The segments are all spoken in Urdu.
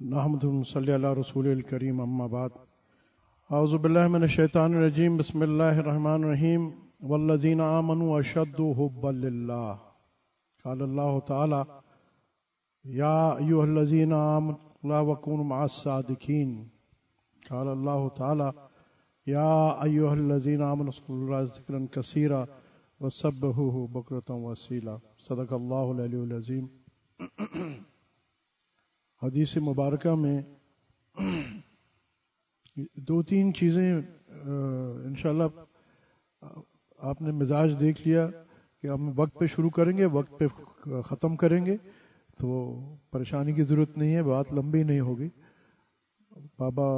نحمد صلی اللہ رسول الکریم اما بعد اعوذ باللہ من الشیطان الرجیم بسم اللہ الرحمن الرحیم والذین آمنوا اشد حبا للہ قال اللہ تعالی یا ایھا الذین آمنوا لا وکونوا مع الصادقین قال اللہ تعالی یا ایھا الذین آمنوا اذکروا اللہ ذکرا کثیرا وسبحوہ بکرۃ واصیلا صدق اللہ العلی العظیم۔ حدیث مبارکہ میں دو تین چیزیں انشاءاللہ آپ نے مزاج دیکھ لیا کہ ہم وقت پہ شروع کریں گے، وقت پہ ختم کریں گے، تو پریشانی کی ضرورت نہیں ہے، بات لمبی نہیں ہوگی۔ بابا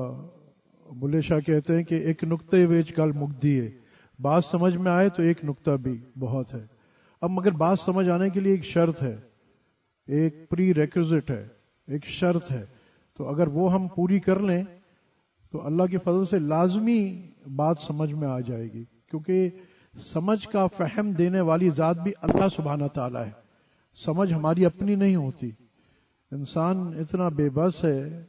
بلے شاہ کہتے ہیں کہ ایک نقطے ویچ گل مکدی ہے، بات سمجھ میں آئے تو ایک نقطہ بھی بہت ہے۔ اب مگر بات سمجھ آنے کے لیے ایک شرط ہے، ایک پری ریکوزٹ ہے، ایک شرط ہے، تو اگر وہ ہم پوری کر لیں تو اللہ کے فضل سے لازمی بات سمجھ میں آ جائے گی، کیونکہ سمجھ کا فہم دینے والی ذات بھی اللہ سبحانہ تعالیٰ ہے، سمجھ ہماری اپنی نہیں ہوتی۔ انسان اتنا بے بس ہے،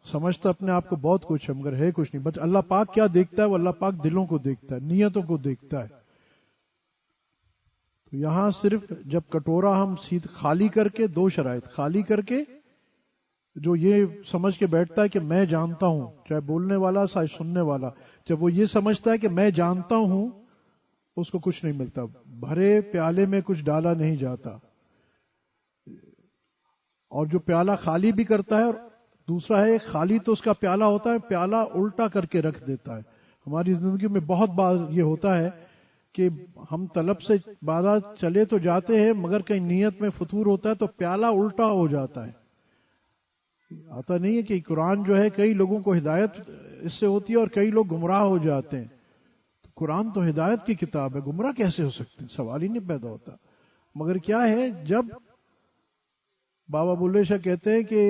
سمجھتا اپنے آپ کو بہت کچھ ہے مگر ہے کچھ نہیں۔ بٹ اللہ پاک کیا دیکھتا ہے؟ وہ اللہ پاک دلوں کو دیکھتا ہے، نیتوں کو دیکھتا ہے۔ تو یہاں صرف جب کٹورا ہم خالی کر کے، دو شرائط خالی کر کے، جو یہ سمجھ کے بیٹھتا ہے کہ میں جانتا ہوں، چاہے بولنے والا چاہے سننے والا، جب وہ یہ سمجھتا ہے کہ میں جانتا ہوں، اس کو کچھ نہیں ملتا، بھرے پیالے میں کچھ ڈالا نہیں جاتا۔ اور جو پیالہ خالی بھی کرتا ہے، اور دوسرا ہے خالی تو اس کا پیالہ ہوتا ہے، پیالہ الٹا کر کے رکھ دیتا ہے۔ ہماری زندگی میں بہت بار یہ ہوتا ہے کہ ہم طلب سے بالا چلے تو جاتے ہیں مگر کہیں نیت میں فطور ہوتا ہے تو پیالہ الٹا ہو جاتا ہے۔ آتا نہیں ہے کہ قرآن جو ہے کئی لوگوں کو ہدایت اس سے ہوتی ہے اور کئی لوگ گمراہ ہو جاتے ہیں۔ تو قرآن تو ہدایت کی کتاب ہے، گمراہ کیسے ہو سکتے ہیں؟ سوال ہی نہیں پیدا ہوتا۔ مگر کیا ہے، جب بابا بلے شاہ کہتے ہیں کہ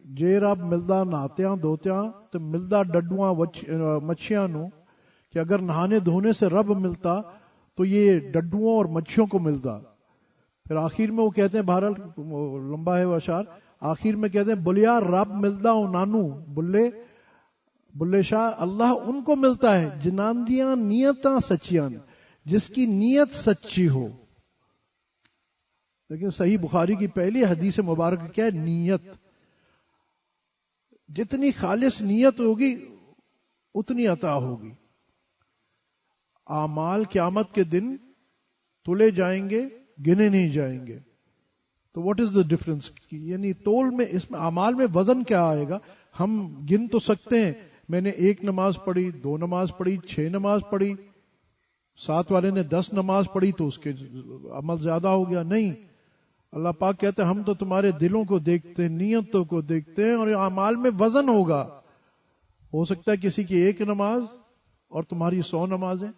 جے رب ملدا نہاتیاں دھوتیاں تو ملدا ڈڈواں مچھیاں نو، کہ اگر نہانے دھونے سے رب ملتا تو یہ ڈڈوؤں اور مچھیوں کو ملتا۔ پھر آخر میں وہ کہتے ہیں، بہرحال لمبا ہے وہ اشعار، آخر میں کہتے ہیں بلیا رب ملدا نانو بلے شاہ، اللہ ان کو ملتا ہے جنان دیاں نیتاں سچیاں، جس کی نیت سچی ہو۔ لیکن صحیح بخاری کی پہلی حدیث مبارک کیا ہے؟ نیت۔ جتنی خالص نیت ہوگی اتنی عطا ہوگی۔ اعمال قیامت کے دن تلے جائیں گے، گنے نہیں جائیں گے۔ تو واٹ از دا ڈفرنس؟ یعنی تول میں، اس میں اعمال میں وزن کیا آئے گا؟ ہم گن تو سکتے ہیں، میں نے 1 نماز پڑھی، 2 نماز پڑھی، 6 نماز پڑھی، ساتھ والے نے 10 نماز پڑھی تو اس کے عمل زیادہ ہو گیا؟ نہیں، اللہ پاک کہتے ہیں ہم تو تمہارے دلوں کو دیکھتے ہیں، نیتوں کو دیکھتے ہیں، اور اعمال میں وزن ہوگا۔ ہو سکتا ہے کسی کی 1 نماز اور تمہاری 100 نمازیں۔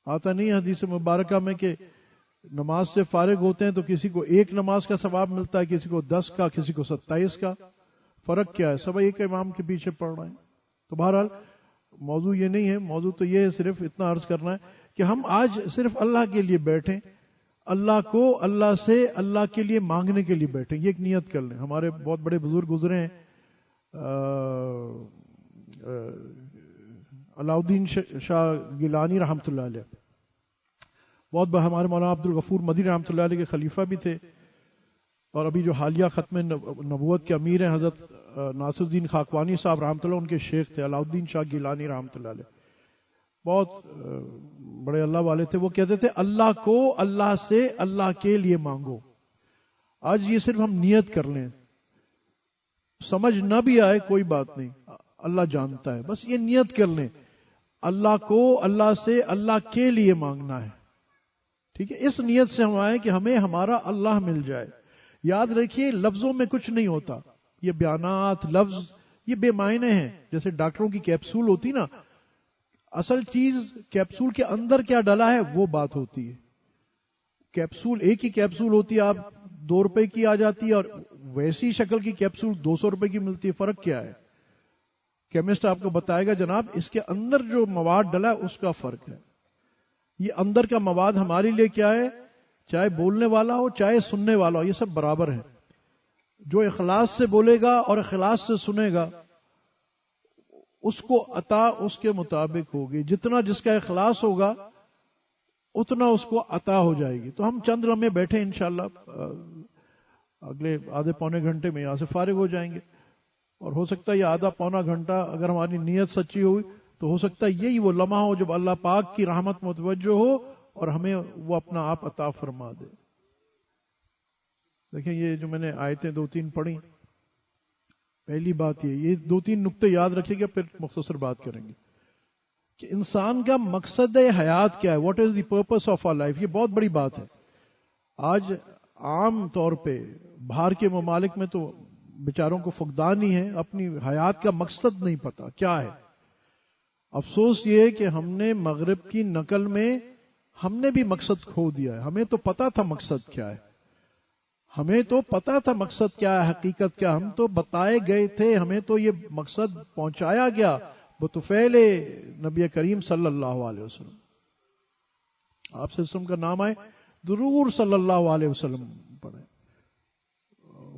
آتا نہیں حدیث مبارکہ میں کہ نماز سے فارغ ہوتے ہیں تو کسی کو 1 نماز کا ثواب ملتا ہے، کسی کو 10 کا، کسی کو 27 کا۔ فرق کیا ہے؟ سب ایک امام کے پیچھے پڑھ رہے ہیں۔ تو بہرحال موضوع یہ نہیں ہے، موضوع تو یہ ہے، صرف اتنا عرض کرنا ہے کہ ہم آج صرف اللہ کے لیے بیٹھیں، اللہ کو اللہ سے اللہ کے لیے مانگنے کے لیے بیٹھیں، یہ ایک نیت کر لیں۔ ہمارے بہت بڑے بزرگ گزرے ہیں، علاؤدین شاہ گیلانی رحمۃ اللہ علیہ، بہت بڑے ہمارے مولانا عبد الغفور مدنی رحمۃ اللہ علیہ کے خلیفہ بھی تھے، اور ابھی جو حالیہ ختم نبوت کے امیر ہیں حضرت ناصر الدین خاقوانی صاحب رحمۃ اللہ، ان کے شیخ تھے علاؤدین شاہ گیلانی رحمۃ اللہ علیہ، بہت بڑے اللہ والے تھے۔ وہ کہتے تھے اللہ کو اللہ سے اللہ کے لیے مانگو۔ آج یہ صرف ہم نیت کر لیں، سمجھ نہ بھی آئے کوئی بات نہیں، اللہ جانتا ہے، بس یہ نیت کر لیں، اللہ کو اللہ سے اللہ کے لیے مانگنا ہے، ٹھیک ہے؟ اس نیت سے ہم آئے کہ ہمیں ہمارا اللہ مل جائے۔ یاد رکھیے لفظوں میں کچھ نہیں ہوتا، یہ بیانات لفظ یہ بے معنی ہیں۔ جیسے ڈاکٹروں کی کیپسول ہوتی نا، اصل چیز کیپسول کے اندر کیا ڈلا ہے وہ بات ہوتی ہے۔ کیپسول ایک ہی کیپسول ہوتی ہے، آپ 2 روپے کی آ جاتی ہے، اور ویسی شکل کی کیپسول 200 روپے کی ملتی ہے۔ فرق کیا ہے؟ کیمسٹ آپ کو بتائے گا جناب اس کے اندر جو مواد ڈلا ہے اس کا فرق ہے۔ یہ اندر کا مواد ہمارے لیے کیا ہے؟ چاہے بولنے والا ہو چاہے سننے والا ہو، یہ سب برابر ہے۔ جو اخلاص سے بولے گا اور اخلاص سے سنے گا اس کو عطا اس کے مطابق ہوگی. جتنا جس کا اخلاص ہوگا اتنا اس کو عطا ہو جائے گی. تو ہم چند لمحے بیٹھے انشاءاللہ اگلے آدھے پونے گھنٹے میں یہاں سے فارغ ہو جائیں گے. اور ہو سکتا ہے یہ آدھا پونا گھنٹہ اگر ہماری نیت سچی ہوئی تو ہو سکتا ہے یہی وہ لمحہ ہو جب اللہ پاک کی رحمت متوجہ ہو اور ہمیں وہ اپنا آپ عطا فرما دے. دیکھیں یہ جو میں نے آیتیں 2-3 پڑھی، پہلی بات یہ 2-3 نقطے یاد رکھیے گا، پھر مختصر بات کریں گے کہ انسان کا مقصد حیات کیا ہے. What is the purpose of our life. یہ بہت بڑی بات ہے. آج عام طور پہ باہر کے ممالک میں تو بیچاروں کو فقدان ہی ہے، اپنی حیات کا مقصد نہیں پتا کیا ہے. افسوس یہ ہے کہ ہم نے مغرب کی نقل میں ہم نے بھی مقصد کھو دیا ہے. ہمیں تو پتا تھا مقصد کیا ہے، ہمیں تو پتا تھا مقصد کیا ہے، حقیقت کیا. ہم تو بتائے گئے تھے، ہمیں تو یہ مقصد پہنچایا گیا بطفیل نبی کریم صلی اللہ علیہ وسلم. آپ سے اسم کا نام آئے ضرور صلی اللہ علیہ وسلم پڑھیں.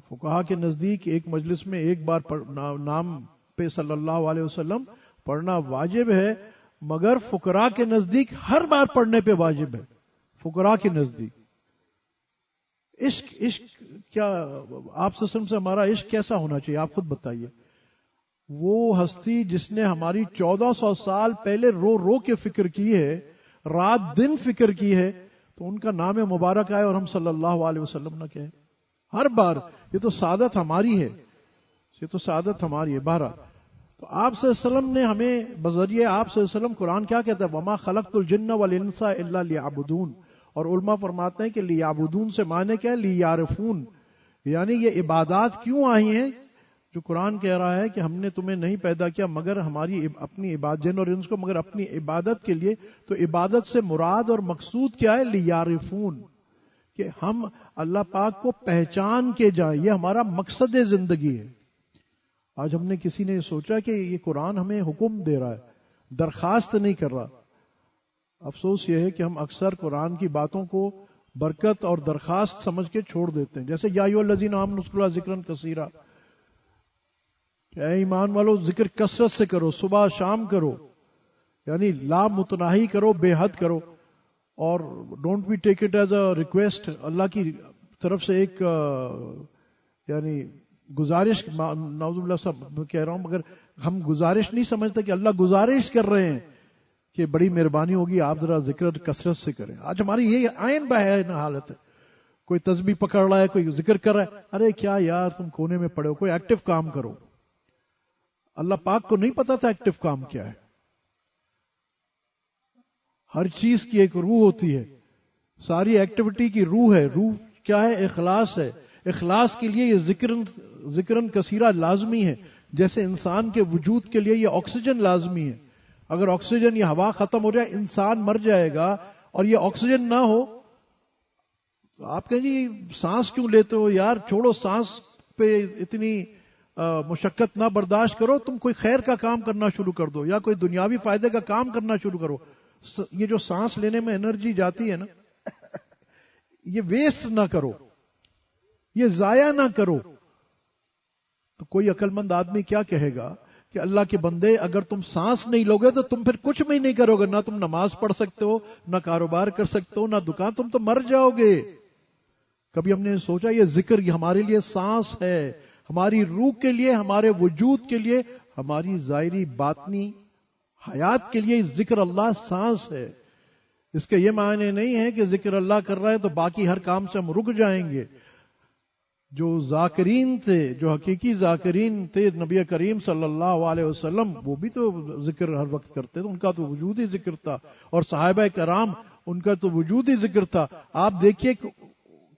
فقہا کے نزدیک ایک مجلس میں ایک بار نام پہ صلی اللہ علیہ وسلم پڑھنا واجب ہے، مگر فقراء کے نزدیک ہر بار پڑھنے پہ واجب ہے. فقراء کے نزدیک عشق کیا آپ سے ہمارا عشق کیسا ہونا چاہیے آپ خود بتائیے. وہ ہستی جس نے ہماری 1400 سال پہلے رو رو کے فکر کی ہے، رات دن فکر کی ہے، تو ان کا نام مبارک آئے اور ہم صلی اللہ علیہ وسلم نہ کہیں ہر بار. یہ تو سعادت ہماری ہے، یہ تو سعادت ہماری ہے. بہرحال تو آپ صلی اللہ علیہ وسلم نے ہمیں بذریعہ آپ صلی اللہ علیہ وسلم قرآن کیا کہتا ہے وَمَا خَلَقْتُ الْجِنَّ وَالْإِنسَ إِلَّا لِيَعْبُدُونَ. اور علماء فرماتے ہیں کہ لیعبدون سے معنی کیا ہے؟ لیعرفون. یعنی یہ عبادات کیوں آئی ہیں جو قرآن کہہ رہا ہے کہ ہم نے تمہیں نہیں پیدا کیا مگر ہماری اپنی عبادت، جن اور انس کو مگر اپنی عبادت کے لیے. تو عبادت سے مراد اور مقصود کیا ہے؟ لیعرفون، کہ ہم اللہ پاک کو پہچان کے جائیں. یہ ہمارا مقصد زندگی ہے. آج ہم نے کسی نے سوچا کہ یہ قرآن ہمیں حکم دے رہا ہے، درخواست نہیں کر رہا. افسوس یہ ہے کہ ہم اکثر قرآن کی باتوں کو برکت اور درخواست سمجھ کے چھوڑ دیتے ہیں. جیسے یا ایھا الذین آمنوا اذکروا ذکرا کثیرا، کہ اے ایمان والو ذکر کثرت سے کرو، صبح شام کرو، یعنی لا متناہی کرو، بے حد کرو. اور don't be take it as a request. اللہ کی طرف سے ایک یعنی گزارش، نعوذ باللہ سب کہہ رہا ہوں مگر ہم گزارش نہیں سمجھتے کہ اللہ گزارش کر رہے ہیں کہ بڑی مہربانی ہوگی آپ ذرا ذکر کثرت سے کریں. آج ہماری یہ عین بہین حالت ہے. کوئی تسبیح پکڑ رہا ہے، کوئی ذکر کر رہا ہے، ارے کیا یار تم کونے میں پڑے ہو، کوئی ایکٹیو کام کرو. اللہ پاک کو نہیں پتا تھا ایکٹیو کام کیا ہے. ہر چیز کی ایک روح ہوتی ہے، ساری ایکٹیویٹی کی روح ہے. روح کیا ہے؟ اخلاص ہے. اخلاص کے لیے یہ ذکرن کثیرہ لازمی ہے. جیسے انسان کے وجود کے لیے یہ آکسیجن لازمی ہے. اگر آکسیجن یہ ہوا ختم ہو جائے انسان مر جائے گا. اور یہ آکسیجن نہ ہو تو آپ کہیں جی سانس کیوں لیتے ہو یار، چھوڑو سانس پہ اتنی مشقت نہ برداشت کرو، تم کوئی خیر کا کام کرنا شروع کر دو یا کوئی دنیاوی فائدے کا کام کرنا شروع کرو. یہ جو سانس لینے میں انرجی جاتی ہے نا، یہ ویسٹ نہ کرو، یہ ضائع نہ کرو. تو کوئی عقل مند آدمی کیا کہے گا کہ اللہ کے بندے اگر تم سانس نہیں لوگے تو تم پھر کچھ بھی نہیں کرو گے. نہ تم نماز پڑھ سکتے ہو، نہ کاروبار کر سکتے ہو، نہ دکان، تم تو مر جاؤ گے. کبھی ہم نے سوچا یہ ذکر ہمارے لیے سانس ہے، ہماری روح کے لیے، ہمارے وجود کے لیے، ہماری ظاہری باطنی حیات کے لیے ذکر اللہ سانس ہے. اس کے یہ معنی نہیں ہے کہ ذکر اللہ کر رہا ہے تو باقی ہر کام سے ہم رک جائیں گے. جو ذاکرین تھے، جو حقیقی ذاکرین تھے نبی کریم صلی اللہ علیہ وسلم، وہ بھی تو ذکر ہر وقت کرتے تھے. ان کا تو وجود ہی ذکر تھا. اور صحابہ کرام ان کا تو وجود ہی ذکر تھا. آپ دیکھیے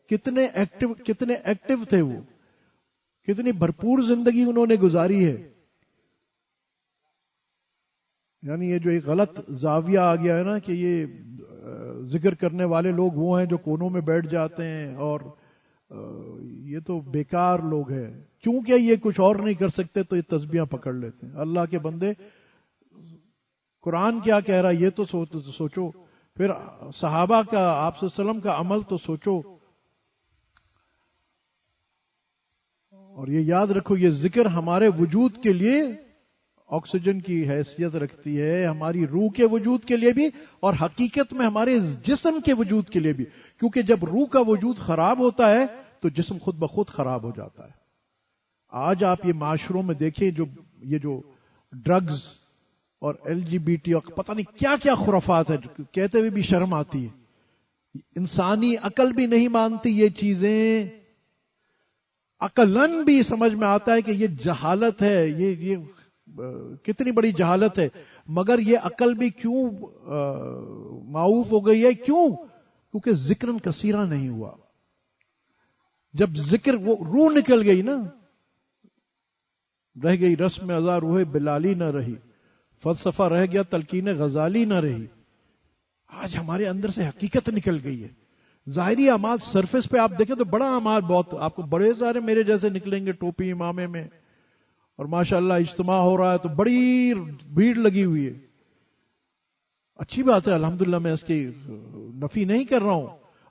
کتنے ایکٹیو تھے وہ، کتنی بھرپور زندگی انہوں نے گزاری ہے. یعنی یہ جو ایک غلط زاویہ آ گیا ہے نا کہ یہ ذکر کرنے والے لوگ وہ ہیں جو کونوں میں بیٹھ جاتے ہیں اور یہ تو بیکار لوگ ہیں، کیونکہ یہ کچھ اور نہیں کر سکتے تو یہ تسبیحاں پکڑ لیتے ہیں. اللہ کے بندے قرآن کیا کہہ رہا ہے یہ تو سوچو. پھر صحابہ کا، آپ صلی اللہ علیہ وسلم کا عمل تو سوچو. اور یہ یاد رکھو یہ ذکر ہمارے وجود کے لیے آکسیجن کی حیثیت رکھتی ہے، ہماری روح کے وجود کے لیے بھی اور حقیقت میں ہمارے جسم کے وجود کے لیے بھی، کیونکہ جب روح کا وجود خراب ہوتا ہے تو جسم خود بخود خراب ہو جاتا ہے۔ آج آپ یہ معاشروں میں دیکھیں یہ جو ڈرگز اور LGBT اور پتہ نہیں کیا کیا خرافات ہے، کہتے ہوئے بھی شرم آتی ہے۔ انسانی عقل بھی نہیں مانتی یہ چیزیں، عقلاً بھی سمجھ میں آتا ہے کہ یہ جہالت ہے، یہ کتنی بڑی جہالت ہے، مگر یہ عقل بھی کیوں معوف ہو گئی ہے؟ کیونکہ ذکرن کثیرہ نہیں ہوا۔ جب ذکر وہ روح نکل گئی نا، رہ گئی رسم ازا روح بلالی نہ رہی، فلسفہ رہ گیا تلقین غزالی نہ رہی۔ آج ہمارے اندر سے حقیقت نکل گئی ہے۔ ظاہری اعمال سرفیس پہ آپ دیکھیں تو بڑا اعمال بہت، آپ کو بڑے سارے میرے جیسے نکلیں گے ٹوپی امامے میں، اور ماشاءاللہ اجتماع ہو رہا ہے تو بڑی بھیڑ لگی ہوئی ہے، اچھی بات ہے الحمدللہ، میں اس کی نفی نہیں کر رہا ہوں،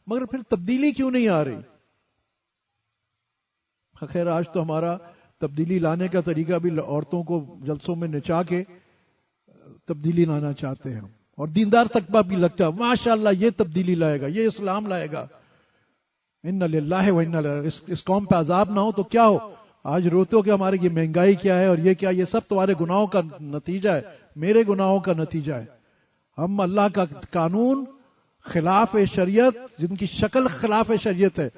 مگر پھر تبدیلی کیوں نہیں آ رہی؟ خیر آج تو ہمارا تبدیلی لانے کا طریقہ بھی عورتوں کو جلسوں میں نچا کے تبدیلی لانا چاہتے ہیں، اور دیندار طبقہ بھی لگتا ہے ماشاءاللہ یہ تبدیلی لائے گا، یہ اسلام لائے گا۔ ان للہ و انا الیہ، اس قوم پہ عذاب نہ ہو تو کیا ہو؟ آج روتے ہو کہ ہمارے یہ مہنگائی کیا ہے اور یہ کیا، یہ سب تمہارے گناہوں کا نتیجہ ہے، میرے گناہوں کا نتیجہ ہے۔ ہم اللہ کا قانون خلاف شریعت، جن کی شکل خلاف شریعت ہے،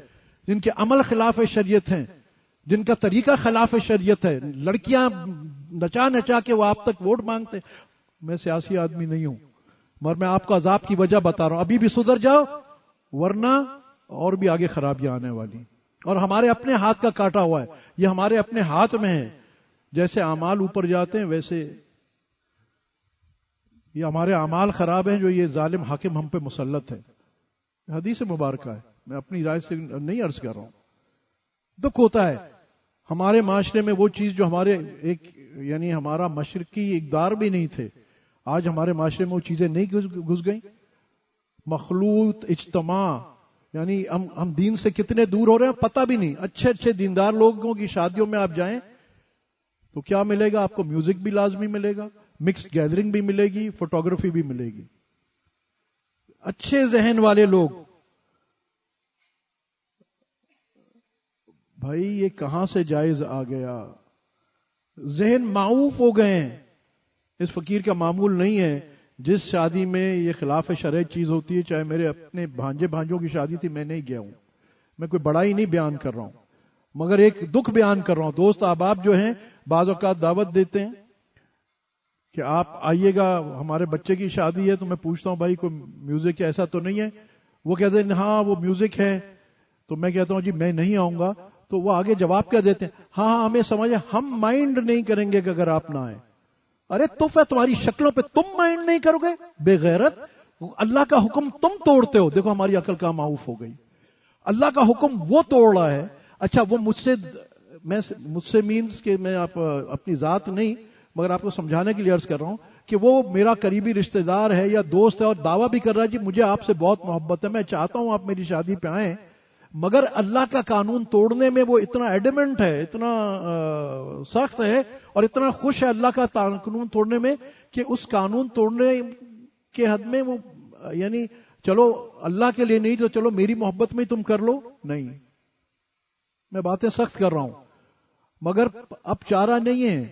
جن کے عمل خلاف شریعت ہیں، جن کا طریقہ خلاف شریعت ہے، لڑکیاں نچا نچا کے وہ آپ تک ووٹ مانگتے۔ میں سیاسی آدمی نہیں ہوں، مگر میں آپ کو عذاب کی وجہ بتا رہا ہوں، ابھی بھی سدھر جاؤ ورنہ اور بھی آگے خرابیاں آنے والی، اور ہمارے اپنے ہاتھ کا کاٹا ہوا ہے، یہ ہمارے اپنے ہاتھ میں ہے۔ جیسے اعمال اوپر جاتے ہیں ویسے یہ ہمارے اعمال خراب ہیں جو یہ ظالم حاکم ہم پہ مسلط ہے۔ حدیث مبارکہ ہے، میں اپنی رائے سے نہیں عرض کر رہا ہوں۔ دکھ ہوتا ہے ہمارے معاشرے میں وہ چیز جو ہمارے ایک یعنی ہمارا مشرقی اقدار بھی نہیں تھے، آج ہمارے معاشرے میں وہ چیزیں نہیں گھس گئیں۔ مخلوط اجتماع، یعنی ہم دین سے کتنے دور ہو رہے ہیں پتہ بھی نہیں۔ اچھے اچھے دیندار لوگوں کی شادیوں میں آپ جائیں تو کیا ملے گا آپ کو؟ میوزک بھی لازمی ملے گا، مکس گیدرنگ بھی ملے گی، فوٹوگرافی بھی ملے گی۔ اچھے ذہن والے لوگ، بھائی یہ کہاں سے جائز آ گیا؟ ذہن معوف ہو گئے ہیں۔ اس فقیر کا معمول نہیں ہے جس شادی میں یہ خلاف شرع چیز ہوتی ہے، چاہے میرے اپنے بھانجے بھانجوں کی شادی تھی، میں نہیں گیا ہوں، میں کوئی بڑائی نہیں بیان کر رہا ہوں، مگر ایک دکھ بیان کر رہا ہوں۔ دوست احباب جو ہیں بعض اوقات دعوت دیتے ہیں کہ آپ آئیے گا، ہمارے بچے کی شادی ہے، تو میں پوچھتا ہوں بھائی کوئی میوزک ایسا تو نہیں ہے؟ وہ کہتے ہیں ہاں وہ میوزک ہے، تو میں کہتا ہوں جی میں نہیں آؤں گا، تو وہ آگے جواب کیا دیتے ہیں؟ ہاں ہمیں سمجھ ہے، ہم مائنڈ نہیں کریں گے کہ اگر آپ نہ آئیں۔ ارے تف ہے تمہاری شکلوں پہ، تم مائنڈ نہیں کرو گے؟ بے غیرت، اللہ کا حکم تم توڑتے ہو۔ دیکھو ہماری عقل کہاں معوف ہو گئی، اللہ کا حکم وہ توڑ رہا ہے۔ اچھا وہ مجھ سے مینز کہ میں آپ اپنی ذات نہیں مگر آپ کو سمجھانے کے لیے عرض کر رہا ہوں کہ وہ میرا قریبی رشتہ دار ہے یا دوست ہے اور دعویٰ بھی کر رہا ہے جی مجھے آپ سے بہت محبت ہے، میں چاہتا ہوں آپ میری شادی پہ آئیں، مگر اللہ کا قانون توڑنے میں وہ اتنا ایڈمنٹ ہے، اتنا سخت ہے اور اتنا خوش ہے اللہ کا قانون توڑنے میں کہ اس قانون توڑنے کے حد میں وہ یعنی چلو اللہ کے لیے نہیں تو چلو میری محبت میں تم کر لو، نہیں۔ میں باتیں سخت کر رہا ہوں مگر اب چارہ نہیں ہے،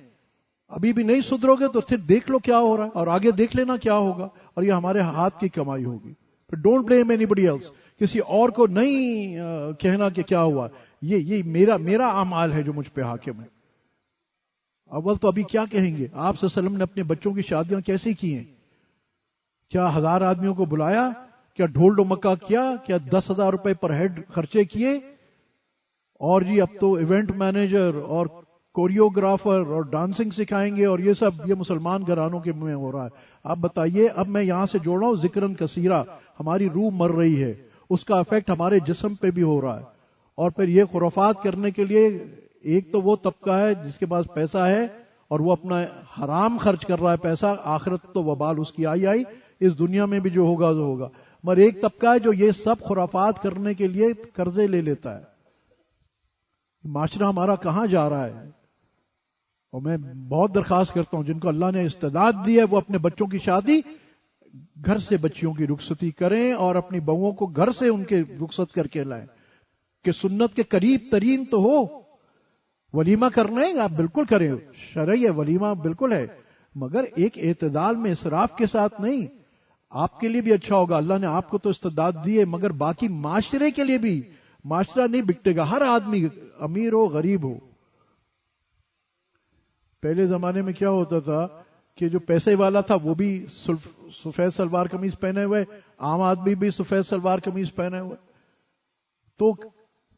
ابھی بھی نہیں سدھرو گے تو پھر دیکھ لو کیا ہو رہا ہے اور آگے دیکھ لینا کیا ہوگا، اور یہ ہمارے ہاتھ کی کمائی ہوگی۔ پھر don't blame anybody else, کسی اور کو نہیں کہنا کہ کیا ہوا، یہ میرا اعمال ہے جو مجھ پہ حاکم ہے۔ اول تو ابھی کیا کہیں گے؟ آپ صلی اللہ علیہ وسلم نے اپنے بچوں کی شادیاں کیسے کی ہیں؟ کیا 1000 آدمیوں کو بلایا؟ کیا ڈھول ڈمکا کیا؟ کیا 10,000 روپے پر ہیڈ خرچے کیے؟ اور جی اب تو ایونٹ مینیجر اور کوریوگرافر اور ڈانسنگ سکھائیں گے اور یہ سب، یہ مسلمان گھرانوں کے میں ہو رہا ہے۔ آپ بتائیے، اب میں یہاں سے جوڑ رہا ہوں ذکرن کثیرہ، ہماری روح مر رہی ہے، اس کا افیکٹ ہمارے جسم پہ بھی ہو رہا ہے، اور پھر یہ خرافات کرنے کے لیے ایک تو وہ طبقہ ہے جس کے پاس پیسہ ہے اور وہ اپنا حرام خرچ کر رہا ہے پیسہ، آخرت تو وبال اس کی آئی اس دنیا میں بھی جو ہوگا وہ ہوگا، مگر ایک طبقہ ہے جو یہ سب خرافات کرنے کے لیے قرضے لے لیتا ہے۔ معاشرہ ہمارا کہاں جا رہا ہے. اور میں بہت درخواست کرتا ہوں جن کو اللہ نے استعداد دی ہے وہ اپنے بچوں کی شادی گھر سے بچیوں کی رخصتی کریں اور اپنی بہوؤں کو گھر سے ان کے رخصت کر کے لائیں کہ سنت کے قریب ترین تو ہو. ولیمہ کرنا ہے آپ بالکل کریں, شرعی ہے, ولیمہ بالکل ہے, مگر ایک اعتدال میں, اسراف کے ساتھ نہیں. آپ کے لیے بھی اچھا ہوگا, اللہ نے آپ کو تو استعداد دی ہے, مگر باقی معاشرے کے لیے بھی. معاشرہ نہیں بکٹے گا, ہر آدمی امیر ہو غریب ہو. پہلے زمانے میں کیا ہوتا تھا کہ جو پیسے والا تھا وہ بھی سفید سلوار قمیض پہنے ہوئے, عام آدمی بھی سفید سلوار قمیض پہنے ہوئے. تو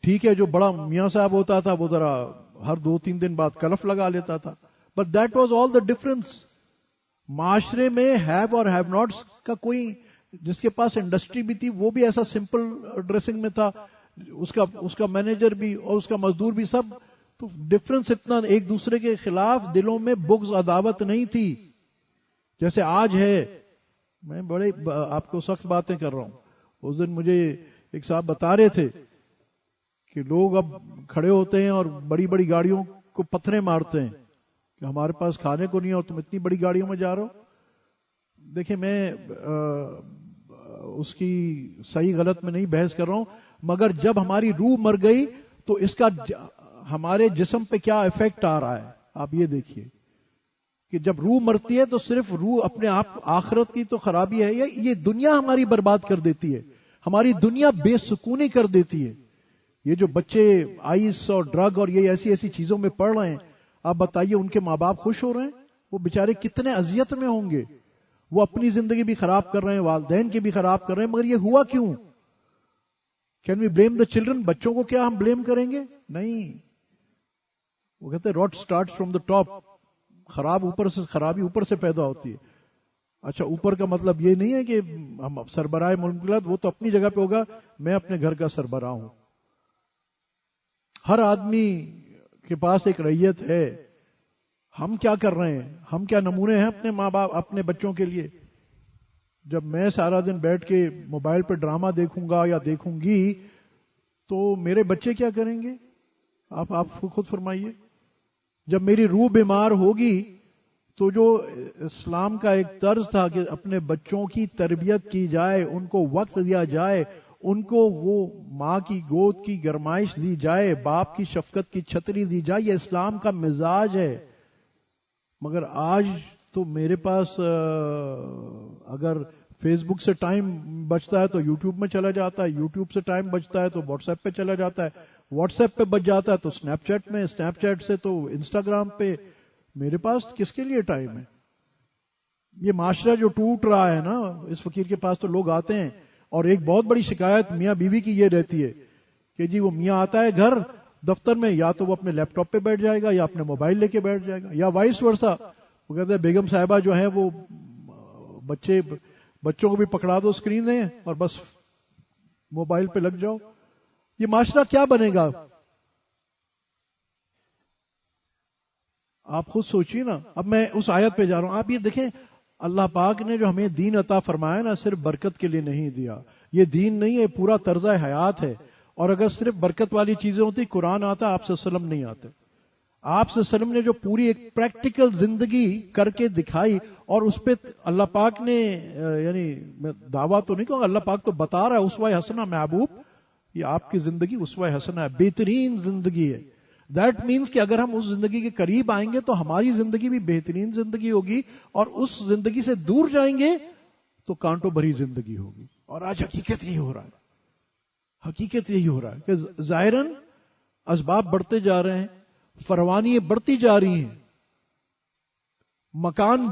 ٹھیک ہے, جو بڑا میاں صاحب ہوتا تھا وہ ذرا ہر 2-3 دن بعد کلف لگا لیتا تھا. But that was all the difference. معاشرے میں ہیو اور ہیو ناٹس کا کوئی, جس کے پاس انڈسٹری بھی تھی وہ بھی ایسا سمپل ڈریسنگ میں تھا, اس کا مینیجر بھی اور اس کا مزدور بھی سب. تو ڈفرنس اتنا, ایک دوسرے کے خلاف دلوں میں بغض عداوت نہیں تھی جیسے آج ہے. میں بڑے آپ کو سخت باتیں کر رہا ہوں. اس دن مجھے ایک صاحب بتا رہے تھے کہ لوگ اب کھڑے ہوتے ہیں اور بڑی بڑی گاڑیوں کو پتھریں مارتے ہیں کہ ہمارے پاس کھانے کو نہیں ہے اور تم اتنی بڑی گاڑیوں میں جا رہے ہو. دیکھیں میں اس کی صحیح غلط میں نہیں بحث کر رہا ہوں, مگر جب ہماری روح مر گئی تو اس کا ہمارے جسم پہ کیا ایفیکٹ آ رہا ہے آپ یہ دیکھیے کہ جب روح مرتی ہے تو صرف روح اپنے آپ, آخرت کی تو خرابی ہے, یہ دنیا ہماری برباد کر دیتی ہے, ہماری دنیا بے سکونی کر دیتی ہے. یہ جو بچے آئس اور ڈرگ اور یہ ایسی چیزوں میں پڑ رہے ہیں, آپ بتائیے ان کے ماں باپ خوش ہو رہے ہیں؟ وہ بیچارے کتنے اذیت میں ہوں گے. وہ اپنی زندگی بھی خراب کر رہے ہیں, والدین کی بھی خراب کر رہے ہیں, مگر یہ ہوا کیوں؟ Can we blame the children? بچوں کو کیا ہم بلیم کریں گے؟ نہیں. وہ کہتے ہیں rot starts from the top. خرابی اوپر سے پیدا ہوتی ہے. اچھا, اوپر کا مطلب یہ نہیں ہے کہ ہم سربراہ ملک, وہ تو اپنی جگہ پہ ہوگا, میں اپنے گھر کا سربراہ ہوں. ہر آدمی کے پاس ایک رعیت ہے. ہم کیا کر رہے ہیں؟ ہم کیا نمونے ہیں اپنے ماں باپ, اپنے بچوں کے لیے؟ جب میں سارا دن بیٹھ کے موبائل پہ ڈرامہ دیکھوں گا یا دیکھوں گی تو میرے بچے کیا کریں گے؟ آپ خود فرمائیے. جب میری روح بیمار ہوگی تو جو اسلام کا ایک طرز تھا کہ اپنے بچوں کی تربیت کی جائے, ان کو وقت دیا جائے, ان کو وہ ماں کی گود کی گرمائش دی جائے, باپ کی شفقت کی چھتری دی جائے, یہ اسلام کا مزاج ہے. مگر آج تو میرے پاس اگر فیس بک سے ٹائم بچتا ہے تو یوٹیوب میں چلا جاتا ہے, یوٹیوب سے ٹائم بچتا ہے تو واٹس ایپ پہ چلا جاتا ہے, واٹس ایپ پہ بچ جاتا ہے تو اسنیپ چیٹ میں, اسنیپ چیٹ سے تو انسٹاگرام پہ. میرے پاس کس کے لیے ٹائم ہے؟ یہ معاشرہ جو ٹوٹ رہا ہے نا, اس فقیر کے پاس تو لوگ آتے ہیں اور ایک بہت بڑی شکایت میاں بیوی کی یہ رہتی ہے کہ جی وہ میاں آتا ہے گھر دفتر میں, یا تو وہ اپنے لیپ ٹاپ پہ بیٹھ جائے گا یا اپنے موبائل لے کے بیٹھ جائے گا, یا وائس ورثا. وہ کہتے ہیں بیگم صاحبہ جو ہے وہ بچوں کو بھی پکڑا دو اسکرین میں اور بس موبائل پہ لگ جاؤ. یہ معاشرہ کیا بنے گا؟ آپ خود سوچیے نا. اب میں اس آیت پہ جا رہا ہوں. آپ یہ دیکھیں اللہ پاک نے جو ہمیں دین عطا فرمایا نا, صرف برکت کے لیے نہیں دیا. یہ دین نہیں ہے, پورا طرز حیات ہے. اور اگر صرف برکت والی چیزیں ہوتی, قرآن آتا, آپ صلی اللہ علیہ وسلم نہیں آتے. آپ صلی اللہ علیہ وسلم نے جو پوری ایک پریکٹیکل زندگی کر کے دکھائی, اور اس پہ اللہ پاک نے, یعنی میں دعویٰ تو نہیں کہوں, اللہ پاک تو بتا رہا ہے اسوہ حسنہ محبوب, یہ آپ کی زندگی اسوہ حسنہ ہے, بہترین زندگی ہے. دیٹ مینس کہ اگر ہم اس زندگی کے قریب آئیں گے تو ہماری زندگی بھی بہترین زندگی ہوگی, اور اس زندگی سے دور جائیں گے تو کانٹوں بھری زندگی ہوگی. اور آج حقیقت یہی ہو رہا ہے, حقیقت یہی ہو رہا ہے کہ ظاہراً اسباب بڑھتے جا رہے ہیں, فروانیاں بڑھتی جا رہی ہیں, مکان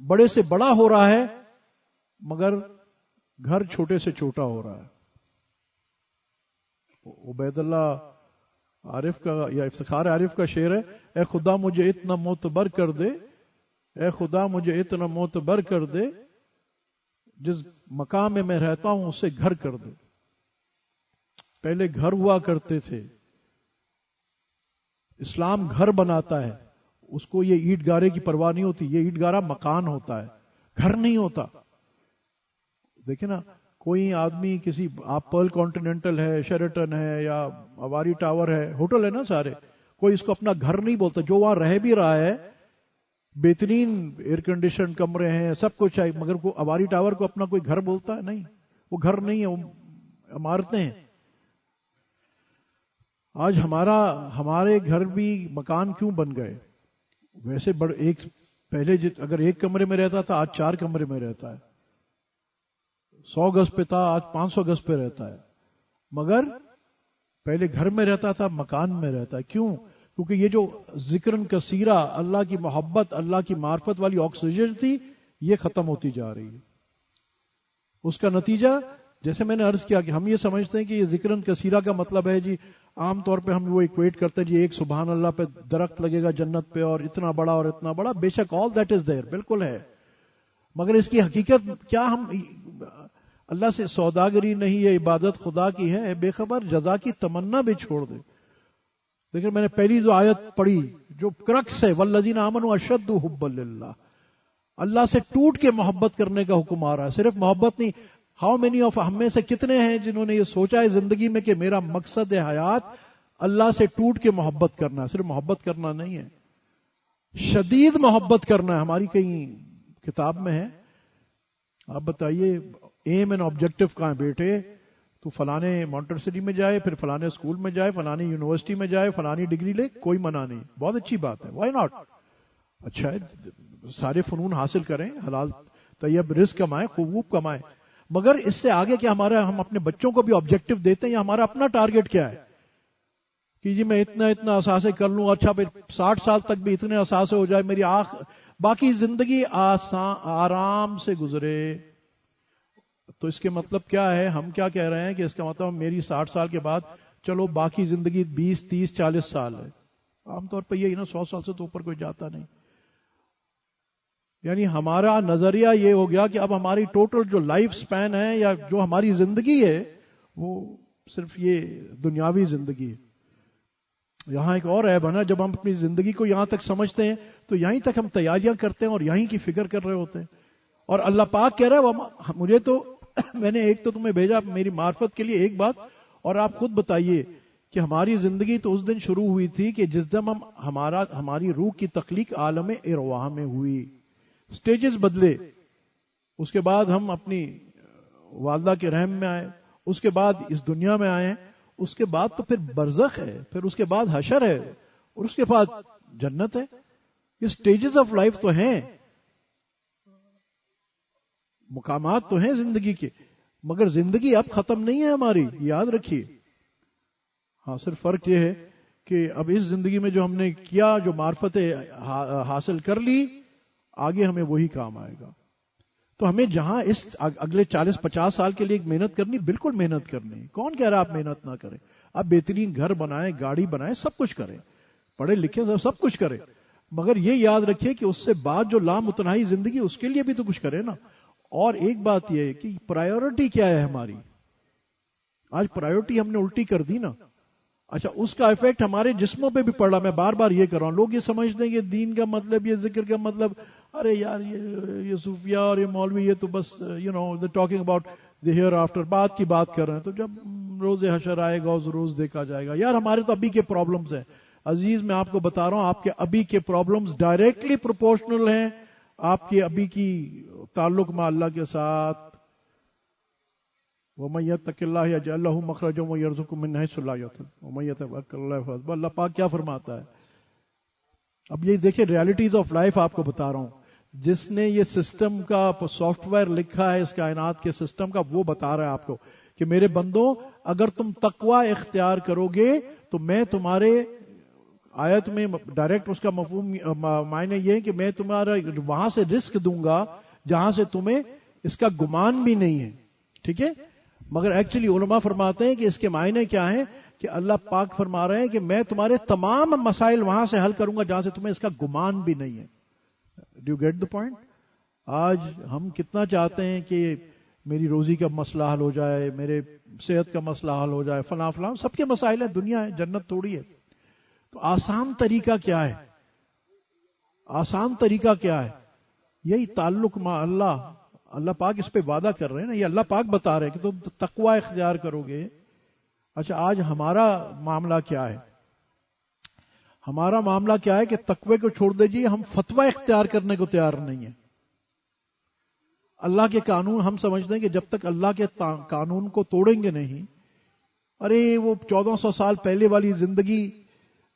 بڑے سے بڑا ہو رہا ہے, مگر گھر چھوٹے سے چھوٹا ہو رہا ہے. عبید اللہ عارف کا یا افتخار عارف کا شعر ہے, اے خدا مجھے اتنا معتبر کر دے, اے خدا مجھے اتنا معتبر کر دے, جس مقام میں میں رہتا ہوں اسے گھر کر دے. پہلے گھر ہوا کرتے تھے, اسلام گھر بناتا ہے, اس کو یہ اینٹ گارے کی پرواہ نہیں ہوتی. یہ اینٹ گارا مکان ہوتا ہے, گھر نہیں ہوتا. دیکھیں نا, کوئی آدمی کسی آپ پرل کانٹیننٹل ہے، شیرٹن ہے یا اواری ٹاور ہے، ہوٹل ہے نا سارے، کوئی اس کو اپنا گھر نہیں بولتا. جو وہاں رہ بھی رہا ہے، بہترین ایئر کنڈیشن کمرے ہیں، سب کچھ ہے، مگر وہ اواری ٹاور کو اپنا کوئی گھر بولتا ہے؟ نہیں، وہ گھر نہیں ہے، وہ عمارتیں ہیں. آج ہمارے گھر بھی مکان کیوں بن گئے؟ ویسے ایک پہلے اگر ایک کمرے میں رہتا تھا، آج 4 کمرے میں رہتا ہے. 100 گز پہ تھا، آج 500 گز پہ رہتا ہے. مگر پہلے گھر میں رہتا تھا، مکان میں رہتا ہے. کیوں؟ کیونکہ یہ جو ذکرن کثیرہ، اللہ کی محبت، اللہ کی معرفت والی آکسیجن تھی، یہ ختم ہوتی جا رہی ہے. اس کا نتیجہ جیسے میں نے عرض کیا کہ ہم یہ سمجھتے ہیں کہ یہ ذکرن کثیرہ کا مطلب ہے جی، عام طور پہ ہم وہ ایکویٹ کرتے ہیں جی ایک سبحان اللہ پہ درخت لگے گا جنت پہ، اور اتنا بڑا اور اتنا بڑا. بے شک آل دیٹ از دیر، بالکل ہے، مگر اس کی حقیقت کیا؟ ہم اللہ سے سوداگری نہیں ہے، عبادت خدا کی ہے. بے خبر جزا کی تمنا بھی چھوڑ دے. لیکن میں نے پہلی جو آیت پڑھی جو کرکس ہے، والذین آمنوا اشد حبا للہ، اللہ سے ٹوٹ کے محبت کرنے کا حکم آ رہا ہے. صرف محبت نہیں، ہاؤ مینی آف ہم میں سے کتنے ہیں جنہوں نے یہ سوچا ہے زندگی میں کہ میرا مقصد حیات اللہ سے ٹوٹ کے محبت کرنا ہے. صرف محبت کرنا نہیں ہے، شدید محبت کرنا ہے. ہماری کہیں کتاب میں ہے. آپ بتائیے ایم اینڈ آبجیکٹو کہاں ہے بیٹے؟ تو فلانے مونٹرسری میں جائے، پھر فلانے اسکول میں جائے، فلانی یونیورسٹی میں جائے، فلانی ڈگری لے، کوئی منع نہیں، بہت اچھی بات ہے، وائی ناٹ؟ اچھا ہے، سارے فنون حاصل کریں، حلال طیب رزق کمائیں، خوب کمائیں. مگر اس سے آگے کیا ہم اپنے بچوں کو بھی آبجیکٹو دیتے ہیں، یا ہمارا اپنا ٹارگٹ کیا ہے کہ جی میں اتنا اثاثے کر لوں، اچھا پھر 60 سال تک بھی اتنے اثاثے ہو جائے، میری باقی زندگی آرام سے گزرے. تو اس کے مطلب کیا ہے؟ ہم کیا کہہ رہے ہیں کہ اس کا مطلب میری 60 سال کے بعد چلو باقی زندگی 20 30 40 سال ہے. عام طور پہ یہی نا، 100 سال سے تو اوپر کوئی جاتا نہیں. یعنی ہمارا نظریہ یہ ہو گیا کہ اب ہماری ٹوٹل جو لائف سپین ہے یا جو ہماری زندگی ہے وہ صرف یہ دنیاوی زندگی ہے. یہاں ایک اور عیب ہے نا، جب ہم اپنی زندگی کو یہاں تک سمجھتے ہیں تو یہیں تک ہم تیاریاں کرتے ہیں اور یہیں کی فکر کر رہے ہوتے ہیں. اور اللہ پاک کہہ رہا ہے مجھے تو میں نے ایک تو تمہیں بھیجا میری معرفت کے لیے ایک بات، اور آپ خود بتائیے کہ ہماری زندگی تو اس دن شروع ہوئی تھی کہ جس دن ہماری روح کی تخلیق عالم ارواح میں ہوئی. سٹیجز بدلے، اس کے بعد ہم اپنی والدہ کے رحم میں آئے، اس کے بعد اس دنیا میں آئے، اس کے بعد تو پھر برزخ ہے، پھر اس کے بعد حشر ہے، اور اس کے بعد جنت ہے. یہ سٹیجز آف لائف تو ہیں، مقامات تو ہیں زندگی کے، مگر زندگی اب ختم نہیں ہے ہماری، یاد رکھیے. ہاں صرف فرق یہ ہے کہ اب اس زندگی میں جو ہم نے کیا، جو معرفتیں حاصل کر لی، آگے ہمیں وہی کام آئے گا. تو ہمیں جہاں اس اگلے 40-50 سال کے لیے ایک محنت کرنی، بالکل محنت کرنی. کون کہہ رہا آپ محنت نہ کریں؟ آپ بہترین گھر بنائیں، گاڑی بنائیں، سب کچھ کریں، پڑھے لکھے سب کچھ کریں، مگر یہ یاد رکھیے کہ اس سے بعد جو لامتناہی زندگی، اس کے لیے بھی تو کچھ کریں نا. اور ایک بات یہ ہے کہ پرائیورٹی کیا ہے ہماری. آج پرائیورٹی ہم نے الٹی کر دی نا. اچھا، اس کا ایفیکٹ ہمارے جسموں پہ بھی پڑ رہا. میں بار بار یہ کر رہا ہوں، لوگ یہ سمجھتے ہیں کہ دین کا مطلب، یہ ذکر کا مطلب، ارے یار یہ صوفیاء اور یہ مولوی، یہ تو بس they talking about the hereafter, بعد کی بات کر رہے ہیں. تو جب روز حشر آئے گا، روز دیکھا جائے گا. یار ہمارے تو ابھی کے پرابلمز ہیں عزیز. میں آپ کو بتا رہا ہوں، آپ کے ابھی کے پرابلمز ڈائریکٹلی پروپورشنل ہیں آپ کے ابھی کی تعلق میں اللہ کے ساتھ. وَمَن يَتَّقِ اللَّهَ يَجْعَل لَّهُ مَخْرَجًا وَيَرْزُقْهُ مِنْ حَيْثُ لَا يَحْتَسِبُ وَمَن يَتَوَكَّلْ عَلَى اللَّهِ فَحَسْبُهُ. اللہ پاک کیا فرماتا ہے؟ اب یہ دیکھیں ریالٹیز آف لائف آپ کو بتا رہا ہوں. جس نے یہ سسٹم کا سافٹ ویئر لکھا ہے اس کائنات کے سسٹم کا، وہ بتا رہا ہے آپ کو کہ میرے بندوں اگر تم تقوی اختیار کرو گے تو میں تمہارے آیت میں ڈائریکٹ اس کا مفہوم معنی یہ ہے کہ میں تمہارا وہاں سے رزق دوں گا جہاں سے تمہیں اس کا گمان بھی نہیں ہے. ٹھیک ہے، مگر ایکچولی علماء فرماتے ہیں کہ اس کے معنی کیا ہیں کہ اللہ پاک فرما رہے ہیں کہ میں تمہارے تمام مسائل وہاں سے حل کروں گا جہاں سے تمہیں اس کا گمان بھی نہیں ہے. Do you get the point? آج ہم کتنا چاہتے ہیں کہ میری روزی کا مسئلہ حل ہو جائے، میرے صحت کا مسئلہ حل ہو جائے، فلاں فلاں سب کے مسائل ہیں. دنیا ہے، جنت تھوڑی ہے. تو آسان طریقہ کیا ہے؟ آسان طریقہ کیا ہے؟ یہی تعلق مع اللہ. اللہ پاک اس پہ وعدہ کر رہے ہیں نا, یہ اللہ پاک بتا رہے ہیں کہ تم تقوی اختیار کرو گے. اچھا آج ہمارا معاملہ کیا ہے؟ ہمارا معاملہ کیا ہے کہ تقوی کو چھوڑ دیجیے, ہم فتویٰ اختیار کرنے کو تیار نہیں ہیں. اللہ کے قانون ہم سمجھتے ہیں کہ جب تک اللہ کے قانون کو توڑیں گے نہیں, ارے وہ 1400 سال پہلے والی زندگی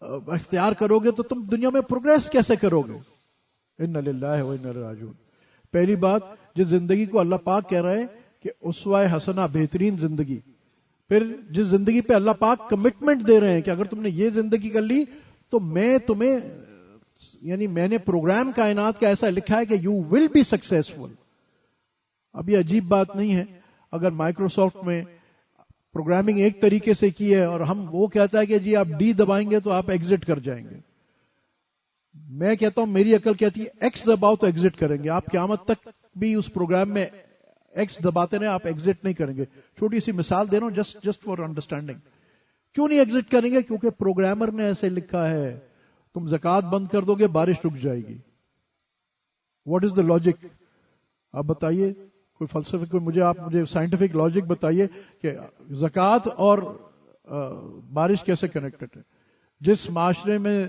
اختیار کرو گے تو تم دنیا میں پروگریس کیسے کرو گے؟ اِنَّ لِلَّهِ وَإِنَّا إِلَيْهِ رَاجِعُونَ. پہلی بات, جس زندگی کو اللہ پاک کہہ رہے ہیں کہ اسوہ حسنہ بہترین زندگی, پھر جس زندگی پہ اللہ پاک کمٹمنٹ دے رہے ہیں کہ اگر تم نے یہ زندگی کر لی تو میں تمہیں, یعنی میں نے پروگرام کائنات کا ایسا لکھا ہے کہ یو ول بی سکسیسفل. اب یہ عجیب بات نہیں ہے اگر مائکروسافٹ میں پروگرامنگ ایک طریقے سے کی ہے اور ہم وہ کہتا ہے کہ جی آپ ڈی دبائیں گے تو آپ ایگزٹ کر جائیں گے. میں کہتا ہوں, میری عقل کہتی ہے ایکس دباؤ تو ایگزٹ کریں گے. آپ قیامت تک بھی اس پروگرام میں ایکس دباتے رہے, آپ ایگزٹ نہیں کریں گے. چھوٹی سی مثال دے رہا ہوں جسٹ فار انڈرسٹینڈنگ. کیوں نہیں ایگزٹ کریں گے؟ کیونکہ پروگرامر نے ایسے لکھا ہے تم زکوٰۃ بند کر دو گے بارش رک جائے گی. What is the logic? آپ بتائیے, کوئی فلسفے, کوئی مجھے سائنٹیفک لاجک بتائیے کہ زکوٰۃ اور بارش کیسے کنیکٹڈ ہے. جس معاشرے میں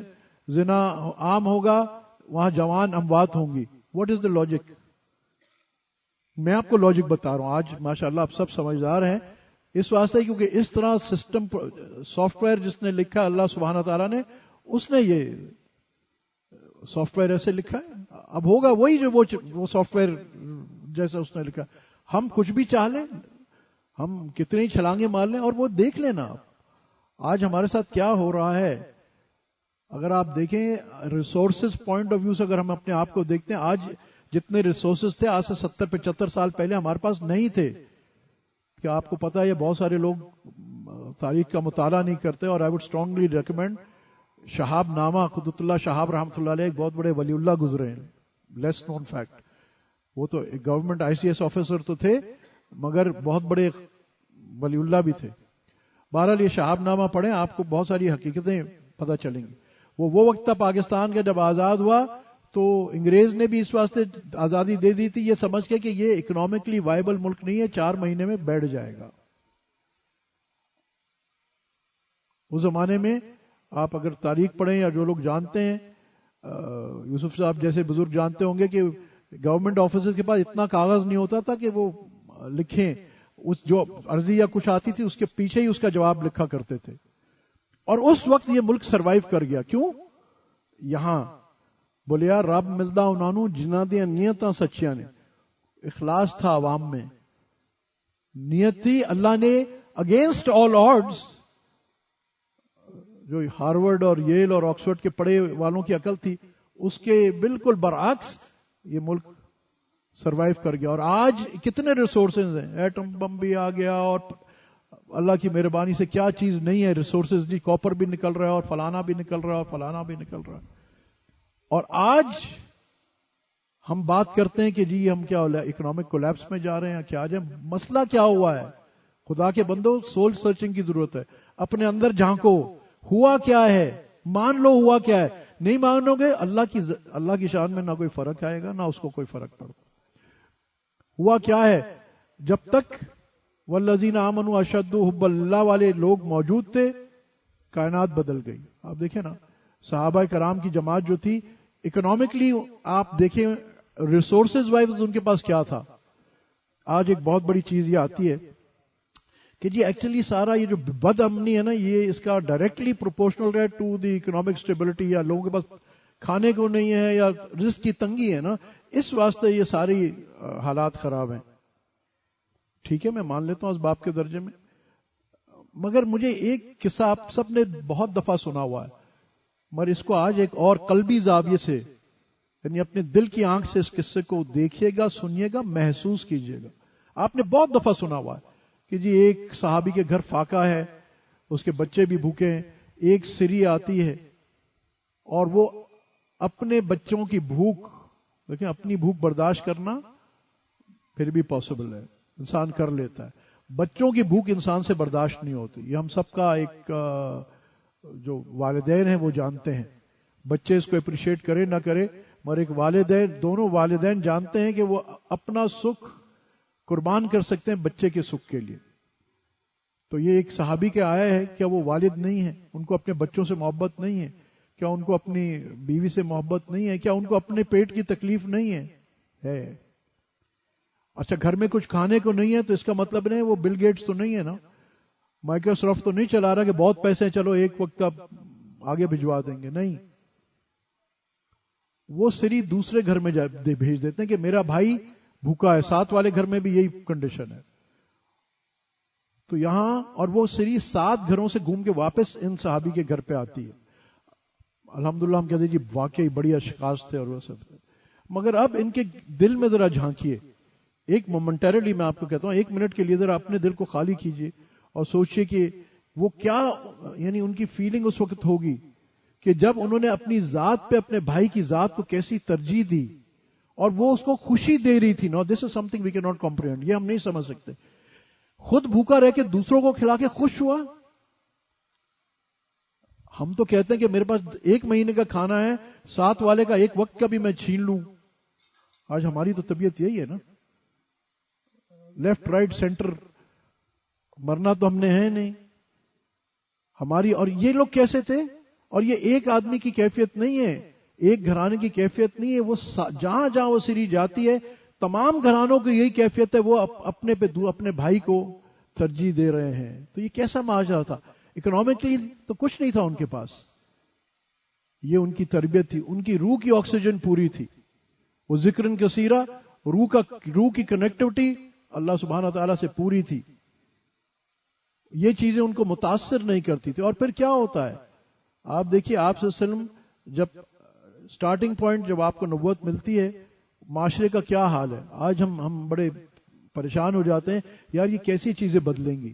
زنا عام ہوگا وہاں جوان اموات ہوں گی. What is the logic? میں آپ کو لاجک بتا رہا ہوں. آج ماشاءاللہ آپ سب سمجھدار ہیں اس واسطے کیونکہ اس طرح سسٹم سافٹ ویئر جس نے لکھا اللہ سبحانہ تعالیٰ نے, اس نے یہ سافٹ ویئر ایسے لکھا ہے. اب ہوگا وہی جو وہ سافٹ ویئر جیسا اس نے لکھا. ہم کچھ بھی چاہ لیں, ہم کتنی چھلانگیں مار لیں, اور وہ دیکھ لینا آج ہمارے ساتھ کیا ہو رہا ہے. اگر آپ دیکھیں ریسورسز پوائنٹ آف ویو سے, اگر ہم اپنے آپ کو دیکھتے ہیں, آج جتنے ریسورسز تھے آج سے 70-75 سال پہلے ہمارے پاس نہیں تھے. کہ آپ کو پتا ہے بہت سارے لوگ تاریخ کا مطالعہ نہیں کرتے, اور آئی وڈ اسٹرانگلی ریکمینڈ شہاب نامہ, قدرت اللہ شہاب رحمۃ اللہ علیہ ایک بہت بڑے ولی اللہ گزرے ہیں, لیس نون فیکٹ. وہ تو ایک گورنمنٹ ICS آفیسر تو تھے مگر بہت بڑے ولی اللہ بھی تھے. بہرحال یہ شہاب نامہ پڑھیں, آپ کو بہت ساری حقیقتیں پتہ چلیں گی. وہ وقت تھا پاکستان کا جب آزاد ہوا تو انگریز نے بھی اس واسطے آزادی دے دی تھی یہ سمجھ کے کہ یہ اکنامکلی وائبل ملک نہیں ہے, 4 مہینے میں بیٹھ جائے گا. اس زمانے میں آپ اگر تاریخ پڑھیں یا جو لوگ جانتے ہیں, یوسف صاحب جیسے بزرگ جانتے ہوں گے کہ گورنمنٹ آفیسر کے پاس اتنا کاغذ نہیں ہوتا تھا کہ وہ لکھیں. اس جو عرضی یا کچھ آتی تھی اس کے پیچھے ہی اس کا جواب لکھا کرتے تھے. اور اس وقت یہ ملک سروائیو کر گیا. کیوں؟ یہاں بولے یار رب ملدا انہاں نوں جنہاں دیاں نیتاں سچیاں نے, اخلاص تھا عوام میں, نیت تھی. اللہ نے اگینسٹ آل آڈز, جو ہارورڈ اور ییل اور آکسفورڈ کے پڑھے والوں کی عقل تھی اس کے بالکل برعکس یہ ملک سروائیو کر گیا. اور آج کتنے ریسورسز ہیں, ایٹم بم بھی آ گیا, اور اللہ کی مہربانی سے کیا چیز نہیں ہے ریسورسز جی, کاپر بھی نکل رہا ہے اور فلانا بھی نکل رہا ہے اور فلانا بھی نکل رہا ہے. اور آج ہم بات کرتے ہیں کہ جی ہم کیا اکنامک کولیپس میں جا رہے ہیں کیا جائیں. مسئلہ کیا ہوا ہے؟ خدا کے بندو سول سرچنگ کی ضرورت ہے. اپنے اندر جھانکو, ہوا کیا ہے, مان لو ہوا کیا ہے. نہیں مانو گے اللہ کی شان میں نہ کوئی فرق آئے گا نہ اس کو کوئی فرق پڑے. ہوا کیا ہے؟ جب تک والذین آمنوا اشد حب اللہ والے لوگ موجود تھے کائنات بدل گئی. آپ دیکھیں نا صحابہ کرام کی جماعت جو تھی, اکنامکلی آپ دیکھیں ریسورسز وائز ان کے پاس کیا تھا. آج ایک بہت بڑی چیز یہ آتی ہے کہ جی ایکچولی سارا یہ جو بد امنی ہے نا, یہ اس کا ڈائریکٹلی پروپورشنل ہے ٹو دی اکنامک اسٹیبلٹی, یا لوگوں کے پاس کھانے کو نہیں ہے یا رزق کی تنگی ہے نا, اس واسطے یہ ساری حالات خراب ہیں. ٹھیک ہے میں مان لیتا ہوں اس باپ کے درجے میں, مگر مجھے ایک قصہ آپ سب نے بہت دفعہ سنا ہوا ہے, مگر اس کو آج ایک اور قلبی زاویے سے, یعنی اپنے دل کی آنکھ سے اس قصے کو دیکھیے گا, سنیے گا, محسوس کیجیے گا. آپ نے بہت دفعہ سنا ہوا ہے کہ جی ایک صحابی کے گھر فاقہ ہے, اس کے بچے بھی بھوکے ہیں, ایک سری آتی ہے اور وہ اپنے بچوں کی بھوک, دیکھیں اپنی بھوک برداشت کرنا پھر بھی پاسبل ہے, انسان کر لیتا ہے, بچوں کی بھوک انسان سے برداشت نہیں ہوتی. یہ ہم سب کا ایک جو والدین ہیں وہ جانتے ہیں. بچے اس کو اپریشیٹ کرے نہ کرے, مگر ایک والدین، دونوں والدین جانتے ہیں کہ وہ اپنا سکھ قربان کر سکتے ہیں بچے کے سکھ کے لیے. تو یہ ایک صحابی کے آیا ہے، کیا وہ والد نہیں ہے؟ ان کو اپنے بچوں سے محبت نہیں ہے؟ کیا ان کو اپنی بیوی سے محبت نہیں ہے؟ کیا ان کو اپنے پیٹ کی تکلیف نہیں ہے؟ اچھا، گھر میں کچھ کھانے کو نہیں ہے تو اس کا مطلب نہیں وہ بل گیٹس تو نہیں ہے نا، مائکروسافٹ تو نہیں چلا رہا کہ بہت پیسے ہیں چلو ایک وقت اب آگے بھجوا دیں گے. نہیں، وہ سری دوسرے گھر میں بھیج دیتے ہیں کہ میرا بھائی بھوکا ہے. ساتھ والے گھر میں بھی یہی کنڈیشن ہے. تو یہاں اور وہ سری 7 گھروں سے گھوم کے واپس ان صحابی کے گھر پہ آتی ہے. الحمدللہ ہم کہتے ہیں جی واقعی بڑی اشخاص تھے اور وہ سب. مگر اب ان کے دل میں ذرا جھانکیے، ایک مومنٹریلی میں آپ کو کہتا ہوں 1 منٹ کے لیے ذرا اپنے دل کو خالی کیجیے اور سوچئے کہ وہ کیا، یعنی ان کی فیلنگ اس وقت ہوگی کہ جب انہوں نے اپنی ذات پہ اپنے بھائی کی ذات کو کیسی ترجیح دی اور وہ اس کو خوشی دے رہی تھی. No this is something we can not comprehend. یہ ہم نہیں سمجھ سکتے. خود بھوکا رہ کے دوسروں کو کھلا کے خوش ہوا. ہم تو کہتے ہیں کہ میرے پاس 1 مہینے کا کھانا ہے، ساتھ والے کا 1 وقت کا بھی میں چھین لوں. آج ہماری تو طبیعت یہی ہے نا، لیفٹ رائٹ سینٹر، مرنا تو ہم نے ہے نہیں ہماری. اور یہ لوگ کیسے تھے؟ اور یہ ایک آدمی کی کیفیت نہیں ہے، ایک گھرانے کی کیفیت نہیں ہے. وہ جہاں جہاں وہ سیری جاتی ہے تمام گھرانوں کی یہی کیفیت ہے، وہ اپنے بھائی کو ترجیح دے رہے ہیں. تو یہ کیسا معاشرہ تھا؟ اکنامکلی تو کچھ نہیں تھا ان کے پاس. یہ ان کی تربیت تھی، ان کی روح کی آکسیجن پوری تھی. وہ ذکر کثیرہ، روح کی کنیکٹیوٹی اللہ سبحانہ تعالیٰ سے پوری تھی. یہ چیزیں ان کو متاثر نہیں کرتی تھی. اور پھر کیا ہوتا ہے آپ دیکھیے، آپ صلی اللہ علیہ وسلم جب سٹارٹنگ پوائنٹ جب آپ کو نبوت ملتی ہے، معاشرے کا کیا حال ہے؟ آج ہم بڑے پریشان ہو جاتے ہیں یار یہ کیسی چیزیں بدلیں گی.